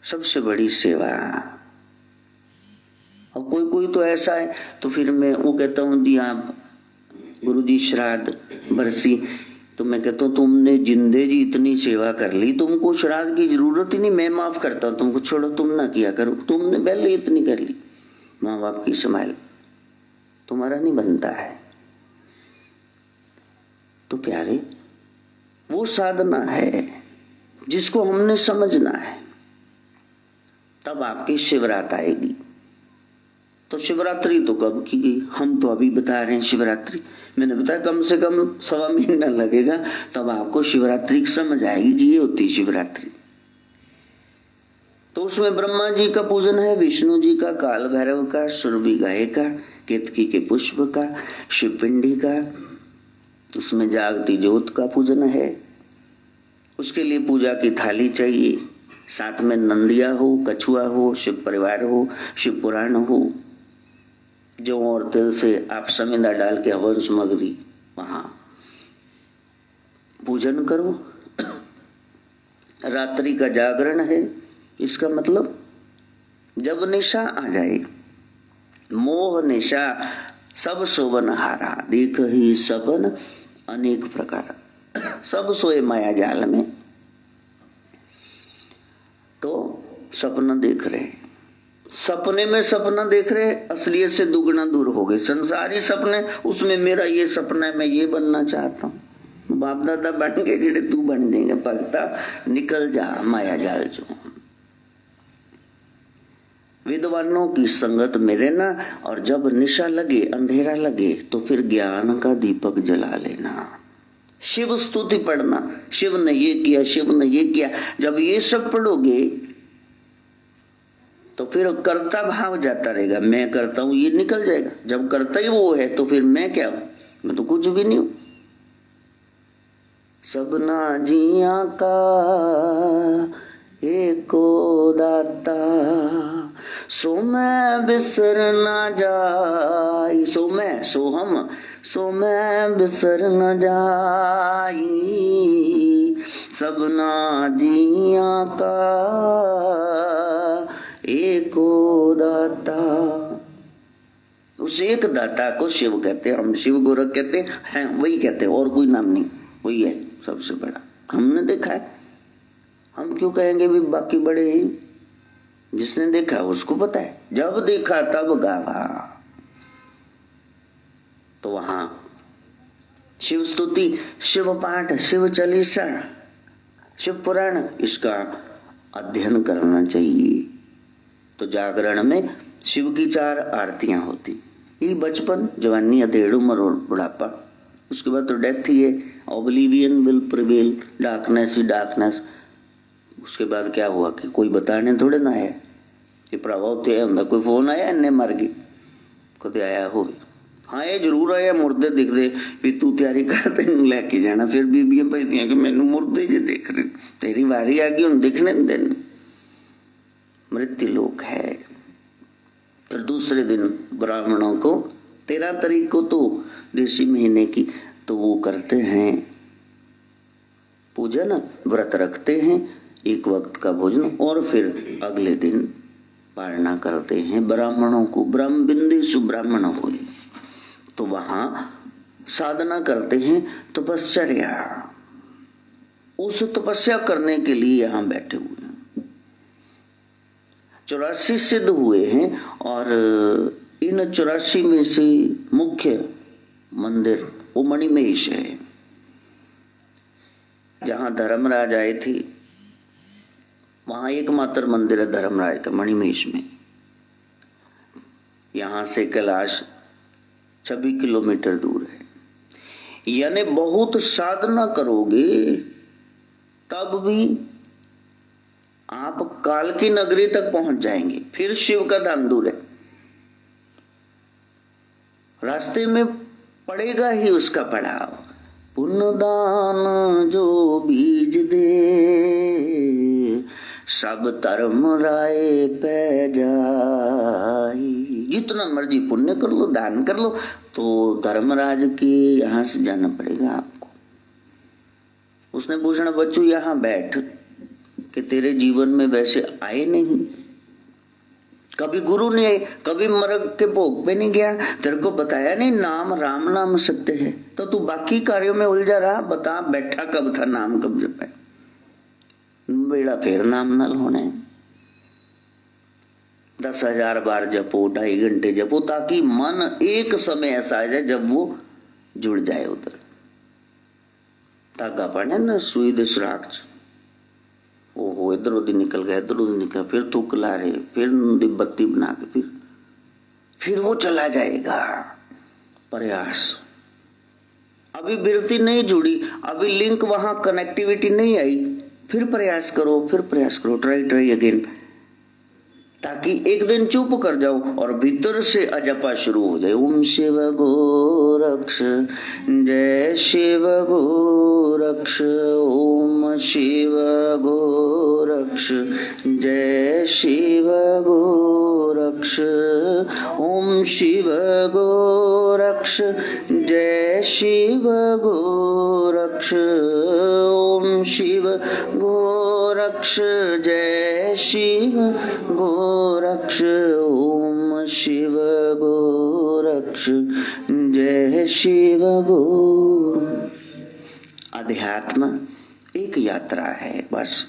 सबसे बड़ी सेवा। अब कोई कोई तो ऐसा है, तो फिर मैं वो कहता हूँ दिया गुरुजी श्राद्ध बरसी, तो मैं कहता हूँ तुमने जिंदे जी इतनी सेवा कर ली, तुमको श्राद्ध की जरूरत ही नहीं, मैं माफ करता हूँ तुमको, छोड़ो तुम ना किया करो, तुमने पहले इतनी कर ली। माँ बाप की संभाल तुम्हारा नहीं बनता है। तो प्यारे, वो साधना है जिसको हमने समझना है, तब आपकी शिवरात आएगी। तो शिवरात्रि तो कब की गई, हम तो अभी बता रहे हैं शिवरात्रि। मैंने बताया कम से कम 1.25 महीना लगेगा, तब आपको शिवरात्रि समझ आएगी कि ये होती शिवरात्रि। तो उसमें ब्रह्मा जी का पूजन है, विष्णु जी का, काल भैरव का, सुरभि गाय का, केतकी के पुष्प का, शिवपिंडी का, उसमें जागती ज्योत का पूजन है। उसके लिए पूजा की थाली चाहिए, साथ में नंदिया हो, कछुआ हो, शिव परिवार हो, शिव पुराण हो, जौ और तिल से आप समिंदा डाल के हवन सामग्री वहां पूजन करो। रात्रि का जागरण है, इसका मतलब जब निशा आ जाए, मोह निशा सब सोवन हारा, देख ही सपन अनेक प्रकार, सब सोए माया जाल में। तो सपना देख रहे, सपने में सपना देख रहे, असलियत से दुगना दूर हो गए। संसारी सपने, उसमें मेरा ये सपना है, मैं ये बनना चाहता हूं, बाप दादा बन गए जेड़े तू बन देंगे, भगता निकल जा माया जाल जो। विद्वानों की संगत में रहना, और जब निशा लगे, अंधेरा लगे, तो फिर ज्ञान का दीपक जला लेना, शिव स्तुति पढ़ना, शिव ने ये किया, शिव ने ये किया। जब ये सब पढ़ोगे तो फिर कर्ता भाव जाता रहेगा, मैं करता हूं ये निकल जाएगा। जब करता ही वो है तो फिर मैं क्या हूं, मैं तो कुछ भी नहीं हूं। सबना जिया का एको दाता, सो मैं बिसर ना जाई, सो मैं, सो हम, सो मैं बिसर न जाई, सबना जिया का एको दाता। उस एक दाता को शिव कहते हैं, हम शिव गोरख कहते हैं, वही कहते हैं, और कोई नाम नहीं, वही है सबसे बड़ा। हमने देखा है, हम क्यों कहेंगे भी बाकी बड़े हैं, जिसने देखा उसको पता है, जब देखा तब गावा। तो वहां शिव स्तुति, शिव पाठ, शिव चालीसा, शिव पुराण, इसका अध्ययन करना चाहिए। तो जागरण में शिव की 4 आरतियां होती, ये बचपन, जवानी, अधेड़ उम्र और बुढ़ापा। उसके बाद तो डेथ ही है, oblivion will prevail, darkness he darkness. उसके बाद क्या हुआ कि कोई बताने थोड़े ना आया कि प्रभाव थे अंदर, कोई फोन आया इन्ने मर गई, कदे आया हो। हाँ ये जरूर आया, मुर्दे दिख दे भी तू तैयारी कर, तेन लैके जाना। फिर बीबियां भजदियां कि मैनू मुर्दे जे देख रहे, तेरी वारी आ गई, हुण दिखने दिन मृत्यु लोक है। फिर दूसरे दिन ब्राह्मणों को 13 तारीख को तो देसी महीने की, तो वो करते हैं पूजन, व्रत रखते हैं, 1 वक्त का भोजन, और फिर अगले दिन पालना करते हैं ब्राह्मणों को, ब्रह्म बिंदेषु ब्राह्मण हुए। तो वहां साधना करते हैं, तपस्या। उस तपस्या करने के लिए यहां बैठे हुए हैं। 84 सिद्ध हुए हैं, और इन 84 में से मुख्य मंदिर वो मणिमहेश है, जहां धर्मराज आए थे वहां एकमात्र मंदिर है धर्मराज का, मणिमहेश में। यहां से कैलाश 26 किलोमीटर दूर है। यानी बहुत साधना करोगे तब भी आप काल की नगरी तक पहुंच जाएंगे, फिर शिव का धाम दूर है। रास्ते में पड़ेगा ही उसका पड़ाव। पुण्य दान जो बीज दे, सब धर्म राय पे जाई। जितना मर्जी पुण्य कर लो, दान कर लो, तो धर्मराज के यहां से जाना पड़ेगा आपको। उसने पूछना, बच्चू यहां बैठ कि तेरे जीवन में वैसे आए नहीं, कभी गुरु ने, कभी मर्ग के भोग पे नहीं गया, तेरे को बताया नहीं नाम, राम नाम सत्य है, तो तू बाकी कार्यों में उलझा रहा। बता बैठा कब था, नाम कब जपा? बेड़ा फिर नाम नल होने। 10,000 बार जपो, 2.5 घंटे जपो, ताकि मन एक समय ऐसा आ जाए जब वो जुड़ जाए उधर। धागा पड़े ना सुई दे सुराख च, ओहो इधर उधर निकल गया, इधर उधर निकल, फिर थूक ला रहे, फिर बत्ती बना के फिर वो चला जाएगा। प्रयास, अभी बिरती नहीं जुड़ी, अभी लिंक वहां कनेक्टिविटी नहीं आई, फिर प्रयास करो, ट्राई अगेन, ताकि एक दिन चुप कर जाओ और भीतर से अजपा शुरू हो जाए। ओम शिव गोरक्ष, जय शिव गोरक्ष, ओम शिव गोरक्ष, जय शिव गोरक्ष, ओम शिव गोरक्ष, जय शिव गोरक्ष, ओम शिव गोरक्ष, जय शिव गोरक्ष, ओम शिव गोरक्ष, जय शिव गो। अध्यात्म एक यात्रा है बस।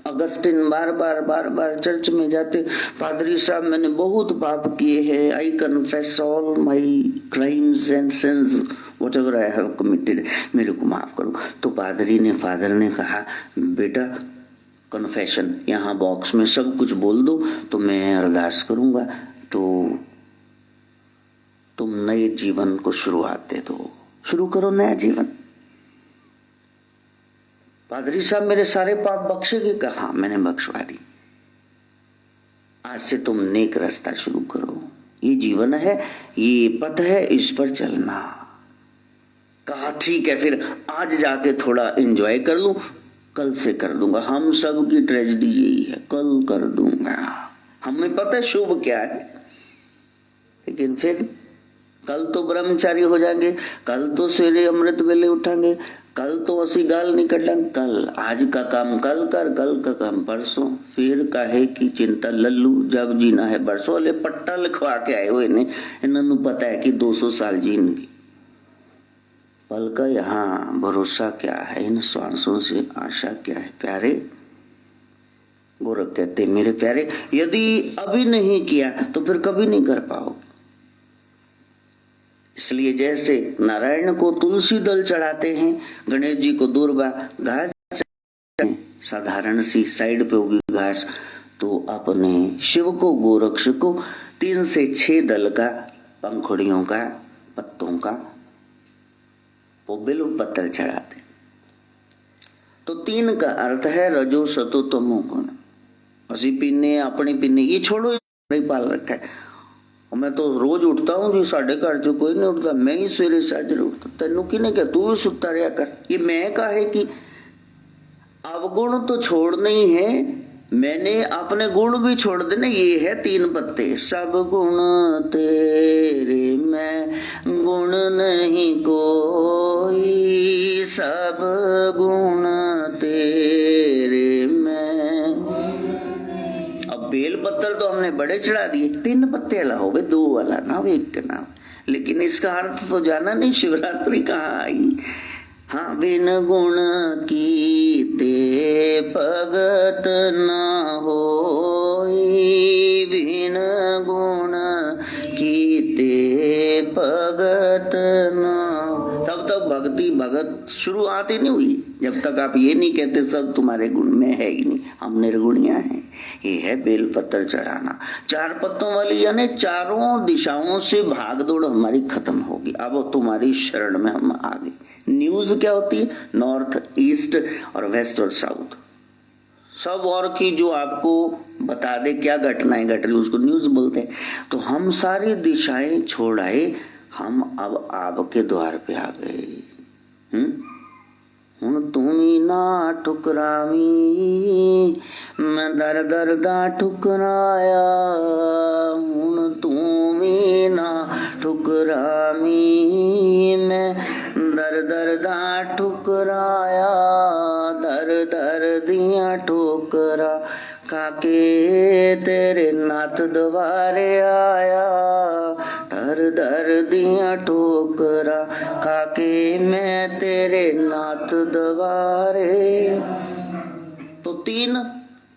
अगस्टिन बार बार चर्च में जाते, पादरी साहब मैंने बहुत पाप किए हैं, I confess all my crimes and since whatever I have committed, मेरे को माफ करो। तो पादरी ने, फादर ने कहा, बेटा कन्फेशन यहाँ बॉक्स में सब कुछ बोल दो तो मैं अरदास करूंगा, तो तुम नए जीवन को शुरुआत दे दो, शुरू करो नया जीवन। पादरी साहब मेरे सारे पाप बख्शेगे? कहा मैंने बख्शवा दी, आज से तुम नेक रास्ता शुरू करो, ये जीवन है, ये पथ है, इस पर चलना। कहा ठीक है, फिर आज जाके थोड़ा एंजॉय कर लूं, कल से कर दूंगा। हम सब की ट्रेजेडी यही है, कल कर दूंगा। हमें पता है शुभ क्या है, लेकिन फिर कल तो ब्रह्मचारी हो जाएंगे, कल तो सवेरे अमृत वेले उठाएंगे, कल तो असी गाल नहीं कटेंगे, कल आज का काम कल कर, कल का काम परसों, फिर काहे की चिंता लल्लू, जब जीना है बरसों। वाले पट्टा लिखवा के आए हुए ने, इन्होंने पता है कि 200 साल जीनेंगे। पल का यहाँ भरोसा क्या है, इन श्वासों से आशा क्या है। प्यारे गोरख कहते, मेरे प्यारे यदि अभी नहीं किया तो फिर कभी नहीं कर पाओगे। इसलिए जैसे नारायण को तुलसी दल चढ़ाते हैं, गणेश जी को दूर्वा घास, साधारण सी साइड पे होगी घास, तो अपने शिव को, गोरक्ष को 3 से 6 दल का, पंखुड़ियों का, पत्तों का वो बिल्व पत्थर चढ़ाते। तो 3 का अर्थ है रजो सतो तमो गुण। असी पीने, अपनी पीने, ये छोड़ो, नहीं पाल रखा है। और मैं तो रोज उठता हूँ जी, साढ़े घर जो कोई नहीं उठता, मैं ही सवेरे साजरे उठता। तेनू किने क्या, तू भी सुता रहा कर। ये मैं का है कि अवगुण तो छोड़ने ही है, मैंने अपने गुण भी छोड़ देने। ये है 3 पत्ते, सब गुण तेरे मैं गुण नहीं कोई, सब गुण तेरे मैं। अब बेल पत्थर तो हमने बड़े चढ़ा दिए, 3 पत्ते अला हो गए, 2 वाला ना, 1 का नाम। लेकिन इसका अर्थ तो जाना नहीं, शिवरात्रि कहाँ आई। हाँ, बिन गुण की ते भगत न होई, बिन गुण कीते भगत न। तब तक भक्ति भगत शुरुआत ही नहीं हुई जब तक आप ये नहीं कहते सब तुम्हारे गुण में है ही नहीं, हम निर्गुणिया हैं। ये है बेलपत्र चढ़ाना। 4 पत्तों वाली यानी चारों दिशाओं से भागदौड़ हमारी खत्म होगी। अब तुम्हारी शरण में हम आ गए। न्यूज क्या होती है? नॉर्थ, ईस्ट और वेस्ट और साउथ, सब और की जो आपको बता दे क्या घटनाएं घट रही उसको न्यूज बोलते हैं। तो हम सारी दिशाएं छोड़ आए, हम अब आपके द्वार पे आ गए। हुण तुम्ही ना ठुकरावी, मैं दर दर दा ठुकराया। हुण तुम्ही ना ठुकरावी, मैं दर दर दा ठुकराया। दर दर दिया ठोकरा काके तेरे नाथ द्वारे आया। दर दर दिया ठोकरा काके मैं तेरे नाथ द्वारे। तो 3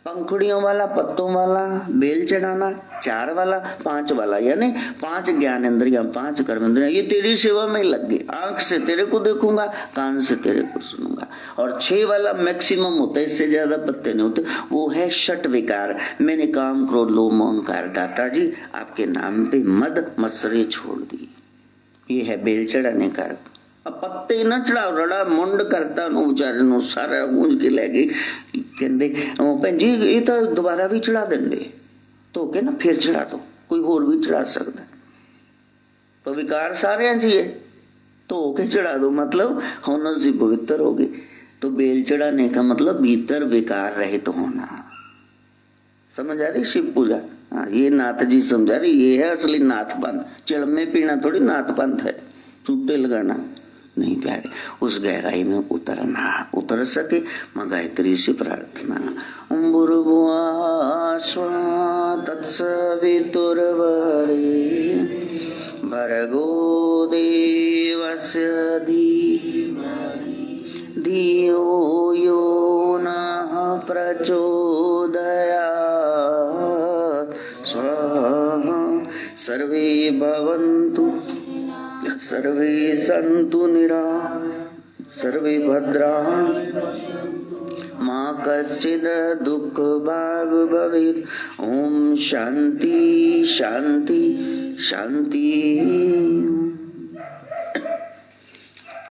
पंखुड़ियों वाला, पत्तों वाला बेल चढ़ाना, 4 वाला, 5 वाला यानी 5 ज्ञान इंद्रियां, 5 कर्म इंद्रियां, ये तेरी सेवा में लग गई। आंख से तेरे को देखूंगा, कान से तेरे को सुनूंगा। और 6 वाला मैक्सिमम होता है, इससे ज्यादा पत्ते नहीं होते। वो है षट विकार। मैंने काम क्रोध लोभ मोह अहंकार दाता जी आपके नाम पे मद मत्सरे छोड़ दी। ये है बेल चढ़ाने का। अब पत्ते न चढ़ाओ, रड़ा मुंड करता नु बेचारे नु सारा गूंज के ले गए। कहते भैन जी ये तो दोबारा भी चढ़ा देंगे, तो के ना फिर चढ़ा दो, कोई और भी चढ़ा सकता। तो विकार सारे चाहिए तो के चढ़ा दो, मतलब होना से पवित्र हो गए। तो बेल चढ़ाने का मतलब भीतर विकार रहित तो होना। समझ आ रही शिव पूजा? हाँ, ये नाथ जी समझा रही, ये है असली नाथ पंथ। चिड़ में पीना थोड़ी नाथ पंथ है, चूटे लगाना नहीं प्यारे। उस गहराई में उतरना, उतर सके मां गायत्री से प्रार्थना। भूर्भुवः स्वः तत्सवितुर्वरेण्यं भर्गो देवस्य धीमहि धियो यो नः प्रचोदयात्। स्वाहा। सर्वे भवन्तु सर्वे सन्तु सर्वे भद्राणि मा कश्चित् दुःखभाग् भवेत्। ओम शांति शांति शांति।